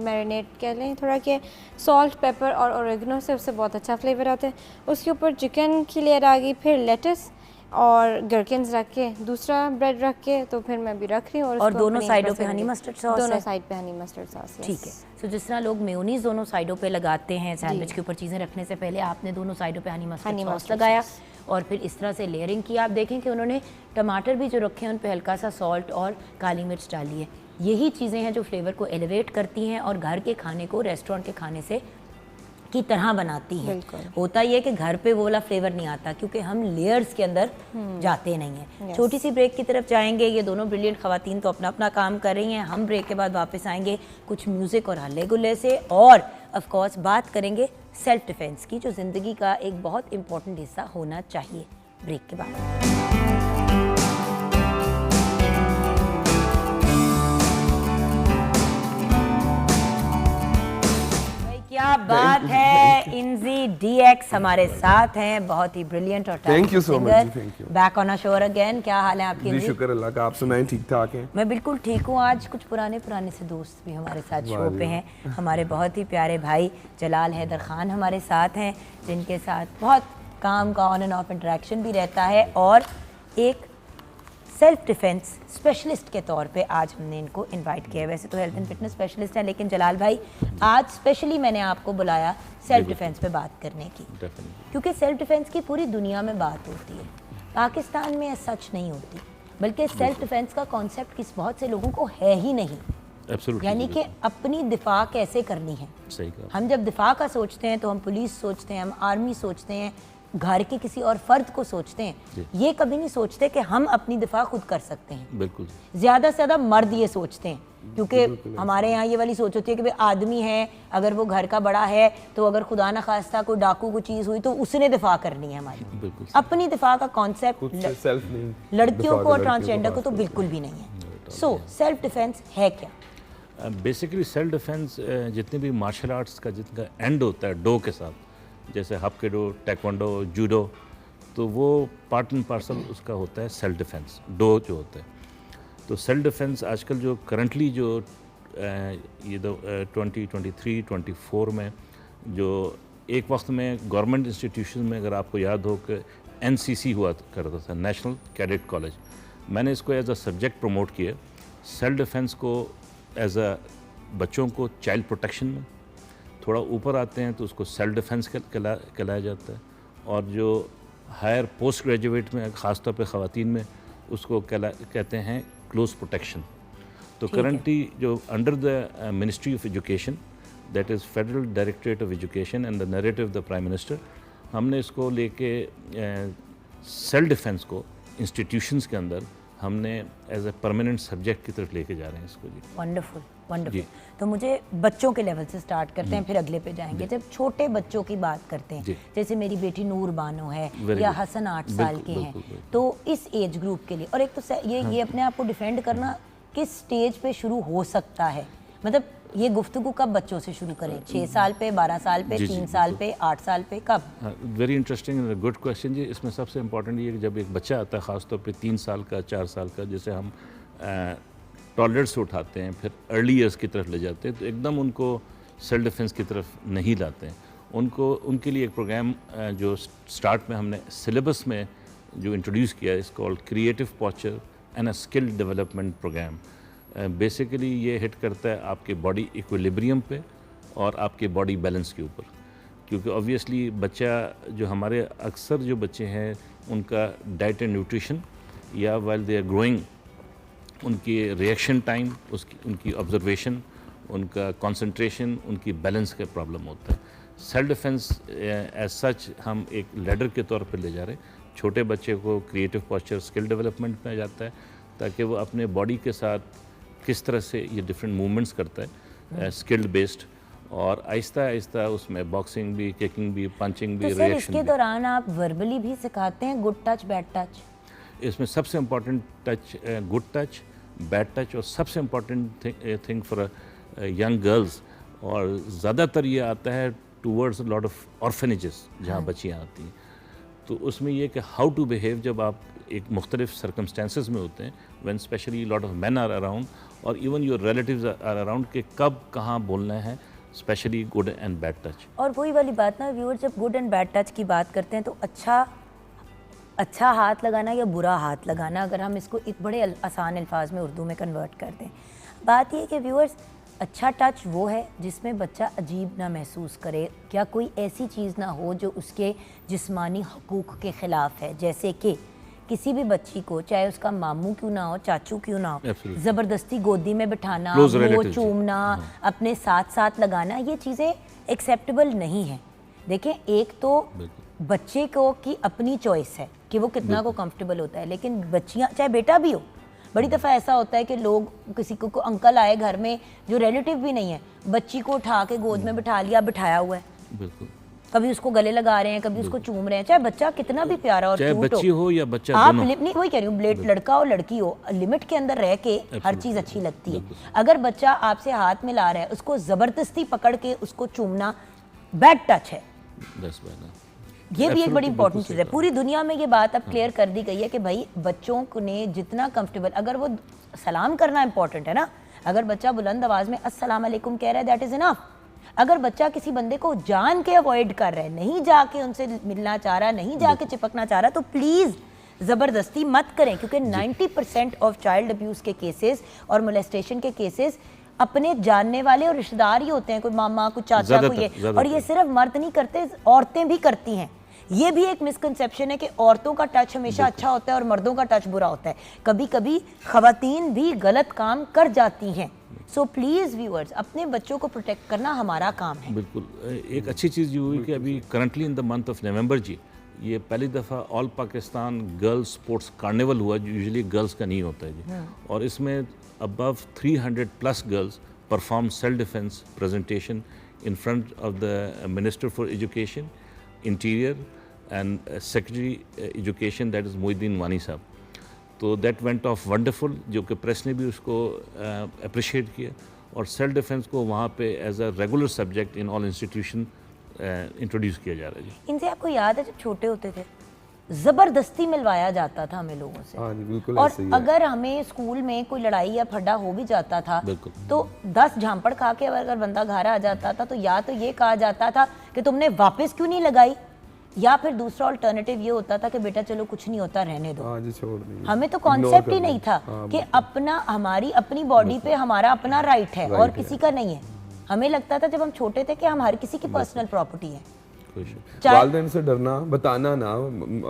मैरिनेट कर लें थोड़ा के सॉल्ट, पेपर और ओरिगेनो से, उससे बहुत अच्छा फ्लेवर आता है। उसके ऊपर चिकन की लेयर आ गई, फिर लेटस और गरकिन्स रख के, दूसरा ब्रेड रख के, तो फिर मैं भी रख रही हूँ। और दोनों साइडों पे हनी मस्टर्ड सॉस है। दोनों साइड पे हनी मस्टर्ड सॉस। ठीक है। सो जिस तरह लोग मेयोनीज दोनों साइडों पे लगाते हैं सैंडविच के ऊपर चीज़ें रखने से पहले, आपने दोनों साइडों पे हनी मस्टर्ड सॉस लगाया और फिर इस तरह से लेयरिंग की। आप देखें कि उन्होंने टमाटर भी जो रखे हैं उन पे हल्का सा सॉल्ट और काली मिर्च डाली है। यही चीज़ें हैं जो फ्लेवर को एलिवेट करती हैं और घर के खाने को रेस्टोरेंट के खाने से की तरह बनाती हैं। होता ये कि घर पे वो वाला फ्लेवर नहीं आता क्योंकि हम लेयर्स के अंदर जाते नहीं हैं। छोटी सी ब्रेक की तरफ जाएंगे। ये दोनों ब्रिलियंट ख़वातीन तो अपना अपना काम कर रही हैं। हम ब्रेक के बाद वापस आएंगे कुछ म्यूज़िक और हल्ले गुल्ले से, और ऑफ कोर्स बात करेंगे सेल्फ डिफेंस की, जो ज़िंदगी का एक बहुत इम्पॉर्टेंट हिस्सा होना चाहिए। ब्रेक के बाद क्या बात है। इंजी डीएक्स हमारे साथ हैं, बहुत ही ब्रिलियंट और thank you so much. Thank you. Back on a शोर अगेन। क्या हाल है आपके? जी शुक्र अल्लाह का, आप सुनाएं? ठीक ठाक हैं? मैं बिल्कुल ठीक हूँ। आज कुछ पुराने से दोस्त भी हमारे साथ शो पे हैं। हमारे बहुत ही प्यारे भाई जलाल हैदर खान हमारे साथ हैं, जिनके साथ बहुत काम का ऑन एंड ऑफ इंटरेक्शन भी रहता है, और एक सेल्फ डिफेंस स्पेशलिस्ट के तौर पे आज हमने इनको इनवाइट किया है। वैसे तो हेल्थ एंड फिटनेस स्पेशलिस्ट है, लेकिन जलाल भाई आज स्पेशली मैंने आपको बुलाया सेल्फ डिफेंस पे बात करने की, क्योंकि सेल्फ डिफेंस की पूरी दुनिया में बात होती है, पाकिस्तान में सच नहीं होती, बल्कि सेल्फ डिफेंस का कॉन्सेप्ट किस बहुत से लोगों को है ही नहीं। यानी कि अपनी दिफा कैसे करनी है। सही कहा। हम जब दिफा का सोचते हैं तो हम पुलिस सोचते हैं, हम आर्मी सोचते हैं, घर के किसी और फर्द को सोचते हैं। ये कभी नहीं सोचते कि हम अपनी दिफा खुद कर सकते हैं। बिल्कुल। ज़्यादा से ज़्यादा मर्द ये सोचते हैं, क्योंकि हमारे यहाँ ये वाली सोच होती है कि भाई आदमी है, अगर वो घर का बड़ा है तो अगर खुदा न खास्ता कोई डाकू को चीज़ हुई तो उसने दिफा करनी है हमारी। अपनी दिफा का कॉन्सेप्ट लड़कियों को और ट्रांसजेंडर को तो बिल्कुल भी नहीं है। सो सेल्फ डिफेंस है क्या? बेसिकली सेल्फ डिफेंस जितने भी मार्शल आर्ट्स का जिनका एंड होता है डो के साथ, जैसे हपकिडो, टैक्वांडो, जूडो, तो वो पार्ट एंड पार्सल उसका होता है सेल्फ डिफेंस, डो जो होता है। तो सेल्फ डिफेंस आजकल जो करंटली जो ये 2023-24 में जो एक वक्त में गवर्नमेंट इंस्टीट्यूशन में, अगर आपको याद हो कि NCC हुआ करता था, नेशनल कैडेट कॉलेज, मैंने इसको एज अ सब्जेक्ट प्रमोट किया, सेल्फ डिफेंस को एज अ बच्चों को चाइल्ड प्रोटेक्शन में, थोड़ा ऊपर आते हैं तो उसको सेल्फ डिफेंस कहलाया जाता है, और जो हायर पोस्ट ग्रेजुएट में ख़ास तौर पे ख़वातीन में उसको कहते हैं क्लोज प्रोटेक्शन। तो करंटली जो under the ministry of education, that is federal directorate of education and the narrative the prime minister, हमने इसको लेके सेल्फ डिफेंस को इंस्टीट्यूशंस के अंदर हमने एज ए परमानेंट सब्जेक्ट की तरफ लेके जा रहे हैं इसको। जी वंडरफुल वंडरफुल। तो मुझे बच्चों के लेवल से स्टार्ट करते हैं, फिर अगले पे जाएंगे। जब छोटे बच्चों की बात करते हैं, जैसे मेरी बेटी नूर बानो है या हसन 8 साल के हैं, तो इस एज ग्रुप के लिए, और एक तो ये अपने आप को डिफेंड करना किस स्टेज पे शुरू हो सकता है, मतलब ये गुफ्तगू कब बच्चों से शुरू करें? 6 साल पे, 12 साल पे, 3 साल पे, 8 साल पे, कब? Very interesting and good question जी। इसमें सबसे इम्पॉर्टेंट ये कि जब एक बच्चा आता है ख़ासतौर पे 3 साल का, 4 साल का, जैसे हम टॉलरेट से उठाते हैं, फिर अर्ली ईयर्स की तरफ ले जाते हैं, तो एकदम उनको सेल्फ डिफेंस की तरफ नहीं लाते हैं। उनके लिए एक प्रोग्राम जो स्टार्ट में हमने सिलेबस में जो इंट्रोड्यूस किया है, इस called creative posture and a skill development programme. Basically ये हिट करता है आपके बॉडी इक्विलिब्रियम पे और आपके बॉडी बैलेंस के ऊपर, क्योंकि ऑब्वियसली बच्चा जो हमारे अक्सर जो बच्चे हैं उनका डाइट एंड न्यूट्रिशन या वाइल दे आर ग्रोइंग उनकी रिएक्शन टाइम, उनकी ऑब्जर्वेशन, उनका कंसंट्रेशन, उनकी बैलेंस का प्रॉब्लम होता है। सेल्फ डिफेंस एज सच हम एक लैडर के तौर पर ले जा रहे हैं। छोटे बच्चे को क्रिएटिव पोस्चर स्किल डेवलपमेंट में जाता है ताकि वो अपने बॉडी के साथ किस तरह से ये डिफरेंट मूवमेंट्स करता है स्किल्ड बेस्ड, और आहिस्ता आहिस्ता उसमें बॉक्सिंग भी, किकिंग भी, पंचिंग भी, तो सर रिएक्शन इसके भी। दौरान आप वर्बली भी सिखाते हैं गुड टच बैड टच? इसमें सबसे important touch good touch, bad touch, और सबसे important thing for young girls, और ज़्यादातर ये आता है टूवर्ड्स लॉट ऑफ ऑर्फेनेजेस जहाँ बच्चियाँ आती हैं। तो उसमें ये कि हाउ टू बिहेव जब आप एक मुख्तलिफ सर्कमस्टेंसेस में होते हैं, when specially lot of man are around और even your relatives are around, कि कब कहाँ बोलना है, specially good and bad touch. और वही वाली बात ना व्यूअर, जब गुड एंड बैड टच की बात करते हैं तो अच्छा हाथ लगाना या बुरा हाथ लगाना, अगर हम इसको एक बड़े आसान अल्फाज में उर्दू में कन्वर्ट कर दें, बात ये कि व्यूअर्स अच्छा टच वो है जिसमें बच्चा अजीब ना महसूस करे, क्या कोई ऐसी चीज़ ना हो जो उसके जिस्मानी हकूक़ के ख़िलाफ़ है। जैसे कि किसी भी बच्ची को, चाहे उसका मामू क्यों ना हो, चाचू क्यों ना हो, ज़बरदस्ती गोदी में बिठाना, वो चूमना, अपने साथ साथ लगाना, ये चीज़ें एक्सेप्टेबल नहीं हैं। देखें, एक तो बच्चे को की अपनी चॉइस है कि वो कितना को कंफर्टेबल होता है, लेकिन बच्चियाँ, चाहे बेटा भी हो, बड़ी दफ़ा ऐसा होता है कि लोग, किसी को अंकल आए घर में जो रिलेटिव भी नहीं है, बच्ची को उठा के गोद में बिठा लिया, बिठाया हुआ है, बिल्कुल, कभी उसको गले लगा रहे हैं, कभी उसको चूम रहे हैं, चाहे बच्चा कितना भी प्यारा और चाहे क्यूट बच्ची हो या बच्चा, आप दोनों। नहीं, वही कह रही हूँ, लड़का हो लड़की हो, लिमिट के अंदर रह के हर चीज़ अच्छी लगती है। अगर बच्चा आपसे हाथ मिला रहा है, उसको ज़बरदस्ती पकड़ के उसको चूमना बैड टच है। ये भी एक बड़ी इंपॉर्टेंट चीज़ है। पूरी दुनिया में ये बात अब क्लियर कर दी गई है कि भाई बच्चों को ने जितना कंफर्टेबल, अगर वो सलाम करना इंपॉर्टेंट है ना, अगर बच्चा बुलंद आवाज़ में अस्सलाम वालेकुम कह रहा है, दैट इज़ इनफ। अगर बच्चा किसी बंदे को जान के अवॉइड कर रहा है, नहीं जाके उनसे मिलना चाह रहा, नहीं जाके चिपकना चाह रहा, तो प्लीज़ ज़बरदस्ती मत करें, क्योंकि 90% ऑफ चाइल्ड अब्यूज़ के केसेस और मोलेस्टेशन के केसेस अपने जानने वाले और रिश्तेदार ही होते हैं, कोई मामा, कोई चाचा, कोई ये, और ये सिर्फ मर्द नहीं करते, औरतें भी करती हैं। ये भी एक मिसकंसेप्शन है कि औरतों का टच हमेशा अच्छा होता है और मर्दों का टच बुरा होता है। कभी कभी ख़वातीन भी गलत काम कर जाती हैं। सो प्लीज़ व्यूअर्स, अपने बच्चों को प्रोटेक्ट करना हमारा काम है। बिल्कुल। एक अच्छी चीज़ ये हुई कि अभी currently in the month of November जी, ये पहली दफ़ा all Pakistan girls sports carnival हुआ, जो यूजुअली गर्ल्स का नहीं होता है जी, और इसमें above 300+ girls perform self defence presentation in front of the minister for education, interior and secretary education, that is Mohiddin वानी साहब। तो दैट वेंट ऑफ वंडरफुल, जो कि प्रेस ने भी उसको अप्रिशिएट किया, और सेल्फ डिफेंस को वहाँ पे as a regular subject in all institution introduce किया जा रहा है जी। इनसे आपको याद है जब छोटे होते थे ज़बरदस्ती मिलवाया जाता था हमें लोगों से, हाँ जी, बिल्कुल और ऐसे ही है। अगर हमें स्कूल में कोई लड़ाई या फड्डा हो भी जाता था बिल्कुल। तो 10 झांपड़ खा के अगर बंदा घर आ जाता था तो या तो ये कहा जाता था कि तुमने वापस क्यों नहीं लगाई, या फिर दूसरा अल्टरनेटिव ये होता था कि बेटा चलो कुछ नहीं होता, रहने दो। हाँ जी, छोड़ दीजिए। हमें तो कॉन्सेप्ट ही नहीं था कि अपना, हमारी अपनी बॉडी पे हमारा अपना राइट है और किसी का नहीं है। हमें लगता था जब हम छोटे थे कि हम हर किसी की पर्सनल प्रॉपर्टी है। वालिदैन से डरना, बताना ना,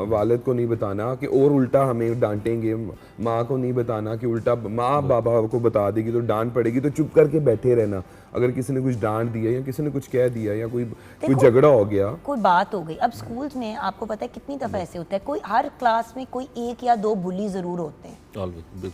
वालिद को नहीं बताना कि और उल्टा हमें डांटेंगे, माँ को नहीं बताना कि उल्टा माँ बाबा को बता देगी तो डांट पड़ेगी, तो चुप करके बैठे रहना। अगर किसी ने कुछ डांट दिया या किसी ने कुछ कह दिया या कोई झगड़ा हो गया, कोई बात हो गई, अब स्कूल्स में आपको पता है कितनी दफ़ा ऐसे होता है, कोई हर क्लास में कोई 1 या 2 बुली ज़रूर होते हैं,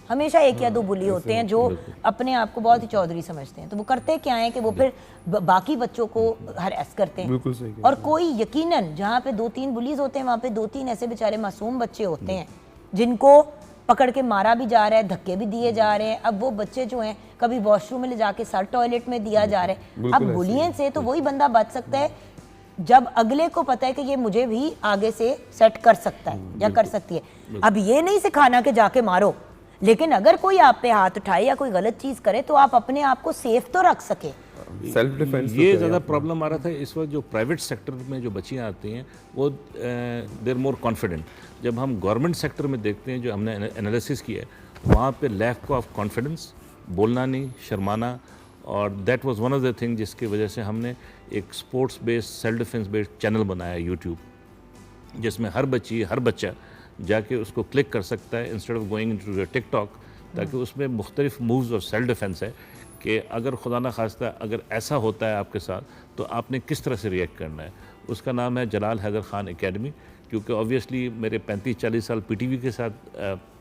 हमेशा 1 या 2 बुली होते हैं जो अपने आप को बहुत ही चौधरी समझते हैं। तो वो करते क्या है कि वो फिर बाकी बच्चों को हरैस करते हैं। बिल्कुल सही। और कोई यकीनन जहाँ पे 2-3 बुलीज होते हैं, वहाँ पे 2-3 ऐसे बेचारे मासूम बच्चे होते हैं जिनको पकड़ के मारा भी जा रहा है, धक्के भी दिए जा रहे हैं। अब वो बच्चे जो हैं कभी वॉशरूम में ले जाके सर टॉयलेट में दिया जा रहा है। अब बुलियन से तो वही बंदा बच सकता है जब अगले को पता है कि ये मुझे भी आगे से सेट कर सकता है या कर सकती है। अब ये नहीं सिखाना कि जाके मारो, लेकिन अगर कोई आप पे हाथ उठाए या कोई गलत चीज करे तो आप अपने आप को सेफ तो रख सके। सेल्फ डिफेंस ये ज़्यादा प्रॉब्लम आ रहा था इस वक्त। जो प्राइवेट सेक्टर में जो बच्चियाँ आती हैं वो देर मोर कॉन्फिडेंट। जब हम गवर्नमेंट सेक्टर में देखते हैं, जो हमने एनालिसिस किया है, वहाँ पे लैक ऑफ कॉन्फिडेंस, बोलना नहीं, शर्माना, और that was one of the thing जिसकी वजह से हमने एक sports based self defence based channel बनाया यूट्यूब, जिसमें हर बच्ची हर बच्चा जाके उसको क्लिक कर सकता है। Instead of going into TikTok, ताकि उसमें मुख्तलिफ मूव्स और सेल्फ डिफेंस है कि अगर खुदा न खास्ता अगर ऐसा होता है आपके साथ तो आपने किस तरह से रिएक्ट करना है। उसका नाम है जलाल हैदर खान एकेडमी, क्योंकि ऑब्वियसली मेरे 35-40 साल पीटीवी के साथ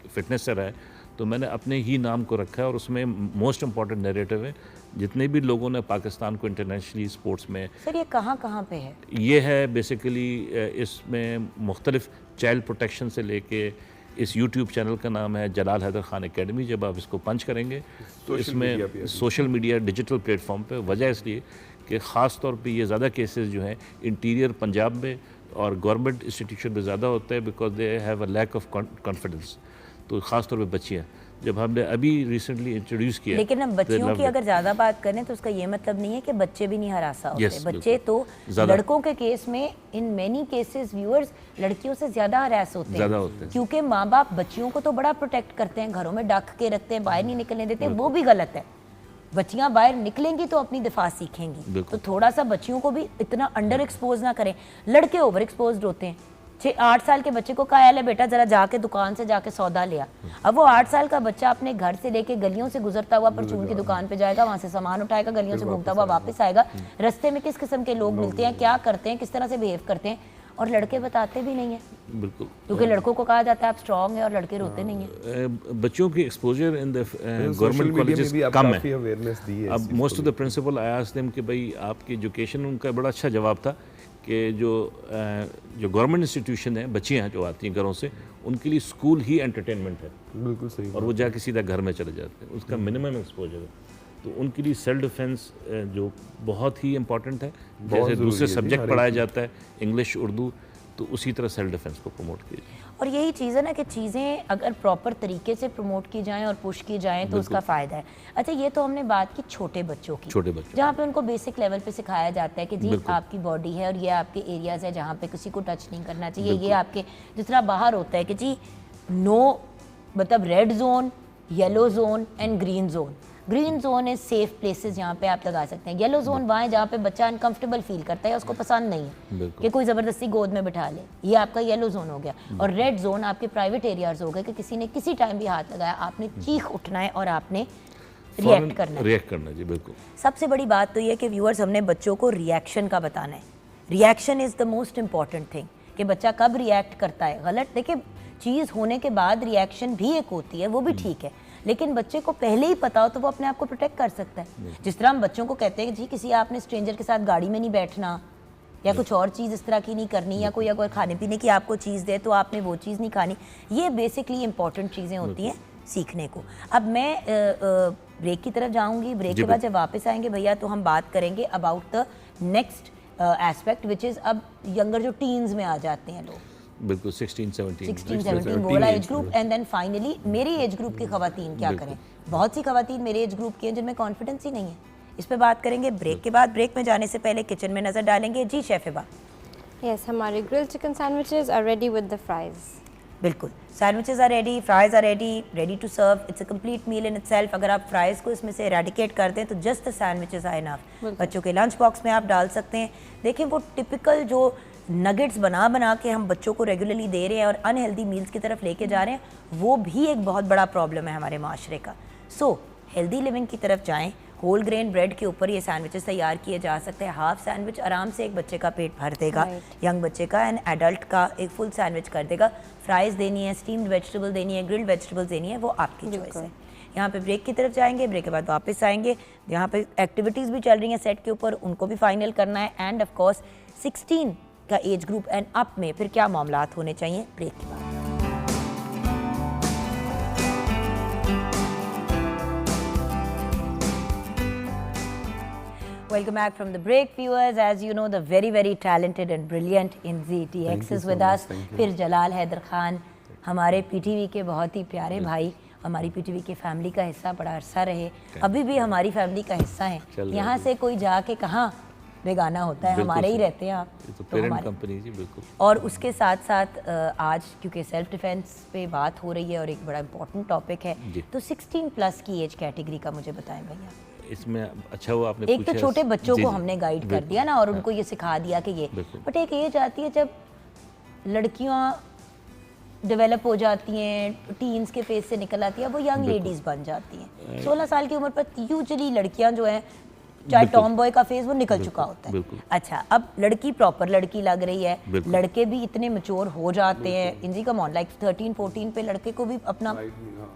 फिटनेस से रहा है, तो मैंने अपने ही नाम को रखा है और उसमें मोस्ट इम्पॉर्टेंट नैरेटिव है जितने भी लोगों ने पाकिस्तान को इंटरनेशनली स्पोर्ट्स में। सर ये कहाँ पे है? ये है बेसिकली इसमें मुख्तलिफ चाइल्ड प्रोटेक्शन से लेके इस यूट्यूब चैनल का नाम है जलाल हैदर खान एकेडमी। जब आप इसको पंच करेंगे तो इसमें सोशल मीडिया डिजिटल प्लेटफॉर्म पे, वजह इसलिए कि ख़ास तौर पे ये ज़्यादा केसेस जो हैं इंटीरियर पंजाब में और गवर्नमेंट इंस्टीट्यूशन में ज़्यादा होता है, because they have a lack of confidence. तो ख़ास तौर पे बच्चियाँ, जब हमने अभी रिसेंटली इंट्रोड्यूस किया, लेकिन अब बच्चियों की अगर ज़्यादा बात करें तो उसका ये मतलब नहीं है कि बच्चे भी नहीं हरासा होते। बच्चे तो लड़कों के केस में इन मेनी केसेस व्यूअर्स लड़कियों से ज़्यादा हरास होते हैं, क्योंकि माँ बाप बच्चियों को तो बड़ा प्रोटेक्ट करते हैं, घरों में ढक के रखते हैं, बाहर नहीं निकलने देते। वो भी गलत है। बच्चियां बाहर निकलेंगी तो अपनी दिफा सीखेंगी, तो थोड़ा सा बच्चियों को भी इतना अंडर एक्सपोज ना करें। लड़के ओवर एक्सपोज होते हैं। 6-8 साल के बच्चे को कहा है बेटा जरा जाके दुकान से जाके सौदा लिया, अब वो 8 साल का बच्चा अपने घर से लेके गलियों से गुजरता हुआ परचून की दुकान पे जाएगा, वहां से सामान उठाएगा, गलियों से घूमता हुआ वापस आएगा। रास्ते में किस किस्म के लोग मिलते हैं, क्या करते हैं, किस तरह से बिहेव करते हैं, और लड़के बताते भी नहीं है। बिल्कुल, क्योंकि लड़कों को कहा जाता है आप स्ट्रांग है और लड़के रोते नहीं है। बच्चों की exposure in the government colleges कम है। अब most of the principal I asked them कि भाई आपकी एजुकेशन, उनका बड़ा अच्छा जवाब था कि जो गवर्नमेंट इंस्टीट्यूशन है, बच्चियाँ जो आती हैं घरों से, उनके लिए स्कूल ही एंटरटेनमेंट है। बिल्कुल सही। और वो जाके सीधा घर में चले जाते हैं, उसका मिनिमम एक्सपोजर है। तो उनके लिए सेल्फ डिफेंस जो बहुत ही इंपॉर्टेंट है, जैसे दूसरे सब्जेक्ट पढ़ाया जाता है इंग्लिश उर्दू, तो उसी तरह सेल्फ डिफेंस को प्रमोट कीजिए। और यही चीज़ है ना कि चीज़ें अगर प्रॉपर तरीके से प्रमोट की जाएं और पुश की जाएं तो उसका फ़ायदा है। अच्छा, ये तो हमने बात की छोटे बच्चों की, छोटे बच्चों जहाँ पे उनको बेसिक लेवल पे सिखाया जाता है कि जी आपकी बॉडी है और ये आपके एरियाज़ है जहाँ पे किसी को टच नहीं करना चाहिए। ये आपके जिस तरह बाहर होता है कि जी नो, मतलब red zone, yellow zone and green zone. Green zone is safe places, यहाँ पे आप लगा सकते हैं। येलो जोन वहाँ है जहाँ पे बच्चा अनकंफर्टेबल फील करता है, उसको पसंद नहीं है कि कोई ज़बरदस्ती गोद में बिठा ले, ये आपका येलो जोन हो गया। और रेड जोन आपके प्राइवेट एरियाज हो गए कि किसी ने किसी टाइम भी हाथ लगाया, आपने चीख उठना है और आपने रिएक्ट करना है। जी बिल्कुल। सबसे बड़ी बात तो ये कि व्यूअर्स, हमने बच्चों को रिएक्शन का बताना है। Reaction is the most important thing, कि बच्चा कब रिएक्ट करता है। गलत, देखिए चीज़ होने के बाद रिएक्शन भी एक होती है, वो भी ठीक है, लेकिन बच्चे को पहले ही पता हो तो वो अपने आप को प्रोटेक्ट कर सकता है। जिस तरह हम बच्चों को कहते हैं कि जी किसी आपने स्ट्रेंजर के साथ गाड़ी में नहीं बैठना, या कुछ और चीज़ इस तरह की नहीं करनी, या कोई अगर खाने पीने की आपको चीज़ दे तो आपने वो चीज़ नहीं खानी। ये बेसिकली इंपॉर्टेंट चीज़ें होती हैं सीखने को। अब मैं ब्रेक की तरफ जाऊंगी। ब्रेक के बाद जब वापस आएंगे भैया तो हम बात करेंगे about the next aspect which is अब यंगर जो टीन्स में आ जाते हैं लोग, बिल्कुल 16-17 वो वाला age group, and then finally मेरी एज ग्रुप की खवातीन क्या करें। बहुत सी खवातीन मेरे एज ग्रुप की हैं जिनमें कॉन्फिडेंस ही नहीं है। इस पे बात करेंगे ब्रेक के बाद। ब्रेक में जाने से पहले किचन में नज़र डालेंगे। जी शेफ हिबा। यस, हमारे grilled chicken sandwiches are ready with the fries. बिल्कुल, sandwiches are ready, fries are ready, ready to serve. It's a complete meal in itself. अगर आप फ्राइज को इसमें से एरेडिकेट कर दें तो just the sandwiches are enough. बच्चों के लंच बॉक्स में आप डाल सकते हैं। देखिए वो टिपिकल जो नगेट्स बना के हम बच्चों को रेगुलरली दे रहे हैं और अनहेल्दी मील्स की तरफ लेके जा रहे हैं, वो भी एक बहुत बड़ा प्रॉब्लम है हमारे माशरे का। सो हेल्दी लिविंग की तरफ जाएं। होल ग्रेन ब्रेड के ऊपर ये सैंडविचेस तैयार किए जा सकते हैं। हाफ सैंडविच आराम से एक बच्चे का पेट भर देगा, यंग बच्चे का, एंड एडल्ट का एक फुल सैंडविच कर देगा। फ्राइज देनी है, स्टीम्ड वेजिटेबल देनी है, ग्रिल्ड वेजिटेबल्स देनी है, वो आपकी चॉइस है। यहाँ पे ब्रेक की तरफ जाएंगे, ब्रेक के बाद वापस आएंगे। यहाँ पे एक्टिविटीज़ भी चल रही हैं सेट के ऊपर, उनको भी फाइनल करना है। एंड ऑफ कोर्स 16 का एज ग्रुप एंड अप में फिर क्या मामलात होने चाहिए, ब्रेक के बाद। Welcome back from the break, viewers. As you know, the very talented and brilliant Inzi TX is with us. फिर जलाल हैदर खान, हमारे पीटीवी के बहुत ही प्यारे भाई, हमारी पीटीवी की फैमिली का हिस्सा बड़ा अरसा रहे, अभी भी हमारी फैमिली का हिस्सा हैं। यहाँ से कोई जाके कहाँ बेगाना होता है, हमारे ही रहते हैं आप, तो पेरेंट कंपनी जी बिल्कुल। और उसके साथ साथ आज क्योंकि सेल्फ डिफेंस पे बात हो रही है और एक बड़ा इंपॉर्टेंट टॉपिक है, तो 16+ की एज कैटेगरी का मुझे बताएं भैया। इसमें अच्छा हुआ आपने एक तो छोटे बच्चों को हमने गाइड कर दिया ना, और उनको ये सिखा दिया कि ये, बट एक एज आती है जब लड़कियां डेवलप हो जाती हैं, टीन्स के फेज से निकल आती है, वो यंग लेडीज बन जाती हैं। 16 साल की उम्र पर यूजुअली लड़कियां जो हैं, चाहे टॉम बॉय का फेज वो निकल चुका होता है। अच्छा, अब लड़की प्रॉपर लड़की लग रही है, लड़के भी इतने मैच्योर हो जाते हैं, इंजी कम ऑन, लाइक 13-14 पे लड़के को भी अपना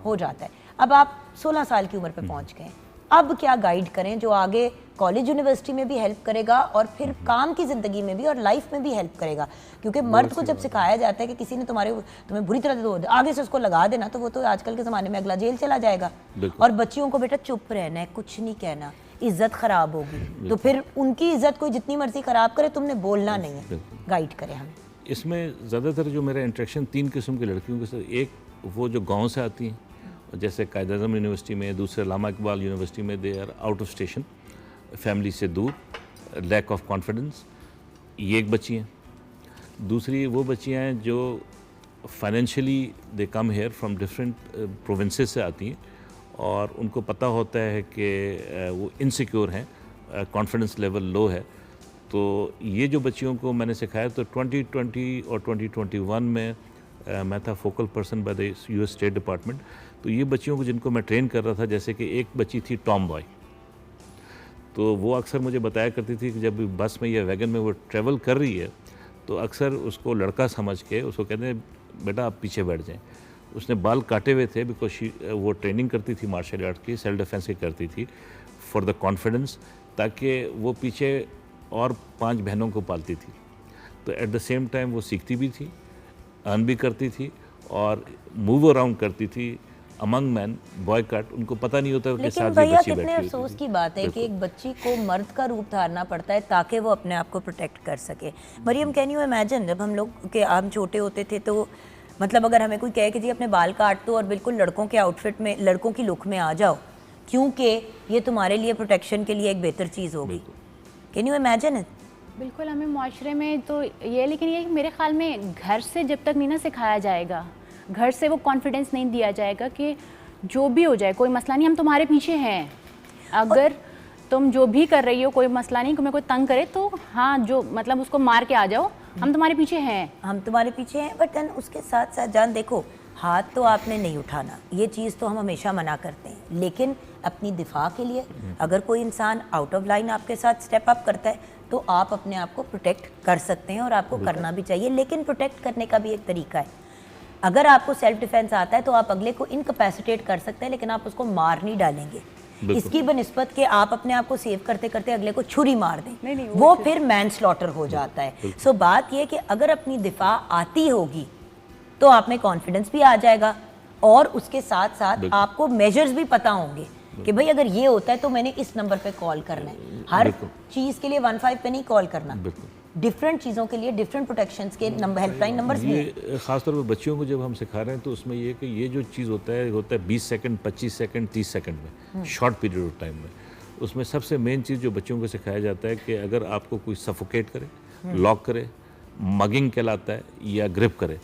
हो जाता है। अब आप 16 साल की उम्र पे पहुंच गए, अब क्या गाइड करें जो आगे कॉलेज यूनिवर्सिटी में भी हेल्प करेगा और फिर काम की ज़िंदगी में भी और लाइफ में भी हेल्प करेगा? क्योंकि मर्द को जब सिखाया जाता है कि किसी ने तुम्हें बुरी तरह से आगे से उसको लगा देना, तो वो तो आजकल के ज़माने में अगला जेल चला जाएगा। और बच्चियों को बेटा चुप रहना है, कुछ नहीं कहना, इज्जत ख़राब होगी, तो फिर उनकी इज्जत कोई जितनी मर्जी ख़राब करे, तुमने बोलना नहीं है। गाइड करें हमें। इसमें ज़्यादातर जो मेरा इंटरेक्शन 3 किस्म की लड़कियों के साथ, एक वो जो गांव से आती हैं, जैसे कायद-ए-आज़म यूनिवर्सिटी में, दूसरे अल्लामा इकबाल यूनिवर्सिटी में, they are out of station, family से दूर, लैक ऑफ कॉन्फिडेंस, ये एक बच्ची हैं। दूसरी वो बच्चियाँ हैं जो financially they come here from different provinces से आती हैं और उनको पता होता है कि वो इनसिक्योर हैं, कॉन्फिडेंस लेवल लो है। तो ये जो बच्चियों को मैंने सिखाया, तो 2020 और 2021 में मैं था focal person by the US state department. तो ये बच्चियों को जिनको मैं ट्रेन कर रहा था, जैसे कि एक बच्ची थी टॉम बॉय, तो वो अक्सर मुझे बताया करती थी कि जब बस में या वैगन में वो ट्रैवल कर रही है, तो अक्सर उसको लड़का समझ के उसको कहते हैं बेटा आप पीछे बैठ जाएं। उसने बाल काटे हुए थे, बिकॉज वो ट्रेनिंग करती थी मार्शल आर्ट की, सेल्फ डिफेंस की करती थी, फॉर द कॉन्फिडेंस, ताकि वो पीछे और 5 बहनों को पालती थी। तो एट द सेम टाइम वो सीखती भी थी, अर्न भी करती थी और मूव अराउंड करती थी अमंग मैन, बॉय कट, उनको पता नहीं होता कि साथ में बच्ची बैठी है। अफसोस की बात है कि एक बच्ची को मर्द का रूप धारना पड़ता है ताकि वो अपने आप को प्रोटेक्ट कर सके। मरियम, कैन यू इमेजिन, जब हम छोटे होते थे तो मतलब अगर हमें कोई कहे कि जी अपने बाल काट दो और बिल्कुल लड़कों के आउटफिट में, लड़कों की लुक में आ जाओ, क्योंकि ये तुम्हारे लिए प्रोटेक्शन के लिए एक बेहतर चीज़ होगी। Can you imagine it? बिल्कुल, हमें माशरे में तो ये, लेकिन ये मेरे ख्याल में घर से जब तक नहीं ना सिखाया जाएगा, घर से वो कॉन्फिडेंस नहीं दिया जाएगा कि जो भी हो जाए कोई मसला नहीं, हम तुम्हारे पीछे हैं, अगर तुम जो भी कर रही हो कोई मसला नहीं, तुम्हें कोई तंग करे तो हाँ, जो मतलब उसको मार के आ जाओ, हम तुम्हारे पीछे हैं, हम तुम्हारे पीछे हैं। बट देन उसके साथ साथ जान देखो, हाथ तो आपने नहीं उठाना, ये चीज़ तो हम हमेशा मना करते हैं, लेकिन अपनी दिफा के लिए अगर कोई इंसान आउट ऑफ लाइन आपके साथ स्टेप अप करता है तो आप अपने आप को प्रोटेक्ट कर सकते हैं और आपको करना भी चाहिए। लेकिन प्रोटेक्ट करने का भी एक तरीका है। अगर आपको सेल्फ डिफेंस आता है तो आप अगले को इनकैपेसिटेट कर सकते हैं, लेकिन आप उसको मार नहीं डालेंगे। इसकी बनिस्बत के आप अपने आप को सेव करते करते अगले को छुरी मार दें, नहीं, वो फिर मैन स्लॉटर हो जाता है। सो बात यह कि अगर अपनी दिफा आती होगी तो आप में कॉन्फिडेंस भी आ जाएगा और उसके साथ साथ आपको मेजर्स भी पता होंगे कि भाई अगर ये होता है तो मैंने इस नंबर पे कॉल करना है। हर चीज़ के लिए 15 पे नहीं कॉल करना, डिफरेंट चीज़ों के लिए डिफरेंट प्रोटेक्शंस के नंबर, हेल्पलाइन नंबर्स भी हैं। खासतौर पर बच्चियों को जब हम सिखा रहे हैं तो उसमें ये कि ये जो चीज़ होता है 20 सेकंड, 25 सेकंड, 30 सेकंड में, शॉर्ट पीरियड ऑफ टाइम में, उसमें सबसे मेन चीज़ जो बच्चों को सिखाया जाता है कि अगर आपको कोई सफोकेट करे, लॉक करे, मगिंग कहलाता है, या ग्रिप करे,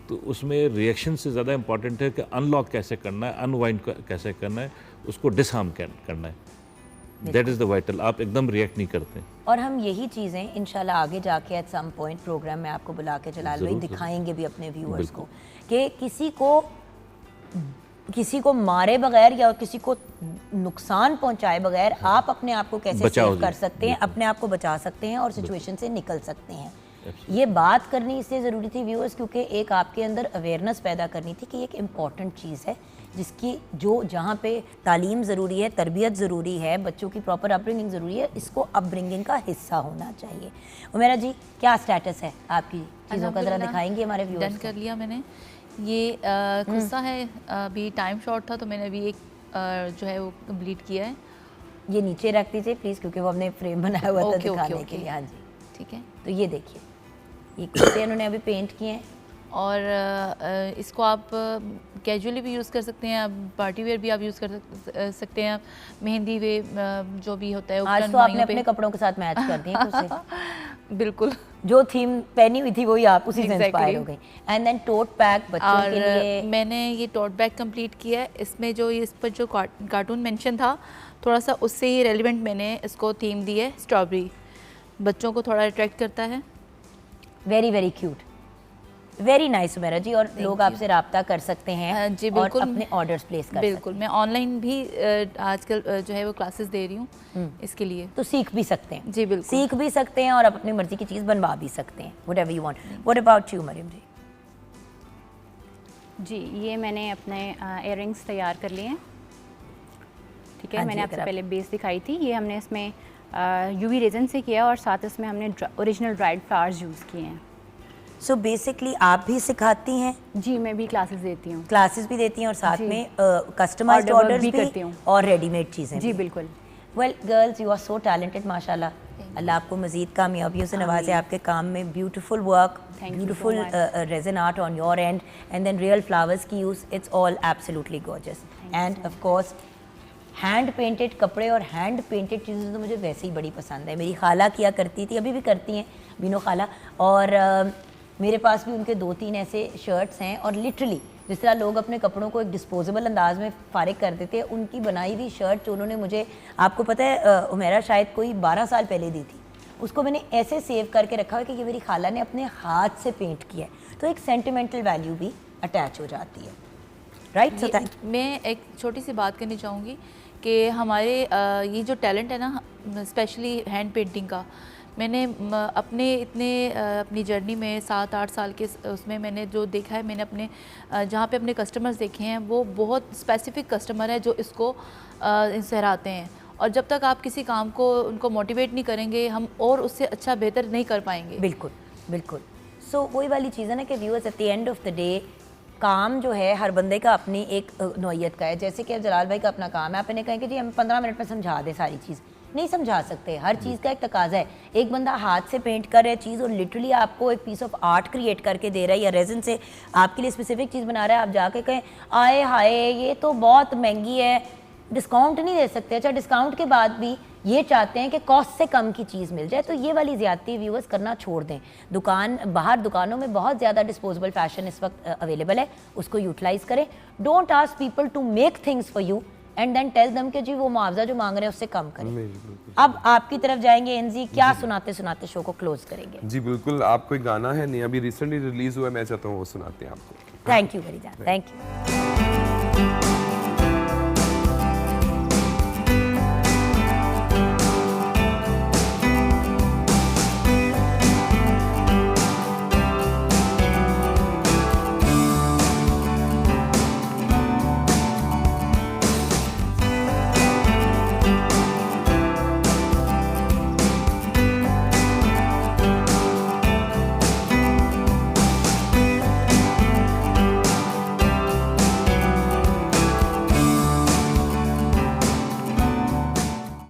तो उसमें रिएक्शन से ज़्यादा इंपॉर्टेंट है कि अनलॉक कैसे करना है, अनवाइंड कैसे करना है, उसको डिसहार्म करना है। That is the vital. आप एकदम रिएक्ट नहीं करते। और हम यही चीज़ें इंशाल्लाह आगे जाके एट सम पॉइंट प्रोग्राम में आपको बुला के जलाल भाई दिखाएंगे भी अपने व्यूअर्स को कि किसी को मारे बगैर या किसी को नुकसान पहुंचाए बगैर आप अपने आप को कैसे सेव कर सकते हैं, अपने आप को बचा सकते हैं और सिचुएशन से निकल सकते हैं। ये बात करनी इसलिए ज़रूरी थी व्यूअर्स क्योंकि एक आपके अंदर अवेयरनेस पैदा करनी थी कि एक इम्पॉर्टेंट चीज़ है जिसकी जहाँ पे तालीम ज़रूरी है, तरबियत ज़रूरी है, बच्चों की प्रॉपर अपब्रिंगिंग ज़रूरी है, इसको अपब्रिंगिंग का हिस्सा होना चाहिए। उमेरा जी, क्या स्टेटस है आपकी चीज़ों का, ज़रा दिखाएंगे हमारे व्यूअर्स डन कर लिया मैंने। ये खुस्सा है, अभी टाइम शॉर्ट था तो मैंने अभी एक जो है वो कंप्लीट किया है। ये नीचे रख दीजिए प्लीज़, क्योंकि वो हमने फ्रेम बनाया हुआ था दिखाने के लिए। हाँ जी, ठीक है। तो ये देखिए, ये कुर्ते उन्होंने अभी पेंट किए हैं और इसको आप कैजुअली भी यूज़ कर सकते हैं, आप पार्टी वेयर भी आप यूज़ कर सकते हैं, मेहंदी वे जो भी होता है। आज तो आपने अपने कपड़ों के साथ मैच कर दिए कुछ बिल्कुल, जो थीम पहनी हुई थी वही आप उसी से इंस्पायर हो गई। एंड देन टोट बैग बच्चों के लिए मैंने ये टोट बैग कंप्लीट किया है। इसमें जो इस पर जो कार्टून मेंशन था थोड़ा सा उससे ही रेलिवेंट मैंने इसको थीम दी है, स्ट्रॉबेरी, बच्चों को थोड़ा अट्रैक्ट करता है। Very very cute. Very nice Umera जी, और लोग आपसे रब्ता कर सकते हैं जी और बिल्कुल, अपने ऑर्डर्स प्लेस कर सकते बिल्कुल। मैं ऑनलाइन भी आजकल जो है वो क्लासेस दे रही हूँ इसके लिए। हैं, तो सीख भी सकते हैं। जी बिल्कुल, सीख भी सकते हैं और आप अपनी मर्जी की चीज़ बनवा भी सकते हैं, whatever you want. What about you Mariam जी? जी, ये मैंने अपने इयररिंग्स तैयार कर लिए हैं। ठीक है, हाँ जी, मैंने अगर आपसे आप- पहले बेस दिखाई थी, ये हमने इसमें यूवी रेजन से किया और साथ इसमें हमने ओरिजिनल ड्राइड फ्लावर्स यूज़ किए हैं। सो बेसिकली आप भी सिखाती हैं, जी, मैं भी क्लासेस देती हूँ। क्लासेस भी देती हैं और साथ जी। में कस्टमाइज्ड Order work ऑर्डर्स भी भी करती हूँ। और रेडीमेड चीज़ें जी भी। बिल्कुल। Well girls, you are so talented माशाल्लाह। अल्लाह आपको मज़ीद कामयाबियों से नवाजे, आपके काम में beautiful work, Thank you so beautiful much. Resin art on your and then real flowers की use, it's all absolutely gorgeous. And of course hand painted कपड़े और हैंड पेंटेड चीज़ें तो मुझे वैसे ही बड़ी पसंद है। मेरी खाला किया करती थी, अभी भी करती हैं बीनो खाला, और मेरे पास भी उनके 2-3 ऐसे शर्ट्स हैं, और लिटरली जिस तरह लोग अपने कपड़ों को एक डिस्पोजेबल अंदाज में फारिग कर देते हैं, उनकी बनाई हुई शर्ट जो उन्होंने मुझे, आपको पता है उमेरा शायद कोई 12 साल पहले दी थी, उसको मैंने ऐसे सेव करके रखा है कि ये मेरी खाला ने अपने हाथ से पेंट किया है, तो एक सेंटिमेंटल वैल्यू भी अटैच हो जाती है, राइट? सो थैंक मैं एक छोटी सी बात करनी चाहूँगी कि हमारे ये जो टैलेंट है ना, स्पेशली हैंड पेंटिंग का, मैंने अपनी जर्नी में 7-8 साल के उसमें मैंने जो देखा है, मैंने अपने जहाँ पे अपने कस्टमर्स देखे हैं, वो बहुत स्पेसिफिक कस्टमर है जो इसको सहराते हैं, और जब तक आप किसी काम को उनको मोटिवेट नहीं करेंगे, हम और उससे अच्छा बेहतर नहीं कर पाएंगे। बिल्कुल बिल्कुल। सो वही वाली चीज़ है ना कि viewers, at the end of the day काम जो है हर बंदे का अपनी एक नौयत का है। जैसे कि अब जलाल भाई का अपना काम है, आप इन्हें कहें कि जी हम 15 मिनट में समझा दें सारी चीज़, नहीं समझा सकते। हर चीज़ का एक तकाजा है। एक बंदा हाथ से पेंट कर रहा है चीज़ और लिटरली आपको एक पीस ऑफ आर्ट क्रिएट करके दे रहा है, या रेजन से आपके लिए स्पेसिफिक चीज़ बना रहा है, आप जाके कहें आए हाय ये तो बहुत महंगी है, डिस्काउंट नहीं दे सकते। अच्छा, डिस्काउंट के बाद भी ये चाहते हैं कि कॉस्ट से कम की चीज़ मिल जाए, तो ये वाली ज़्यादती व्यूअर्स करना छोड़ दें। बाहर दुकानों में बहुत ज़्यादा डिस्पोजेबल फैशन इस वक्त अवेलेबल है, उसको यूटिलाइज़ करें। Don't ask people to make things for you and then tell them कि जी वो मुआवजा जो मांग रहे हैं उससे कम करें। अब आपकी तरफ जाएंगे एनजी, क्या सुनाते सुनाते शो को क्लोज करेंगे? जी बिल्कुल, आपको एक गाना है नहीं, अभी रिसेंटली रिलीज हुआ है, मैं चाहता हूँ वो सुनाते हैं आपको। Thank you very much, thank you.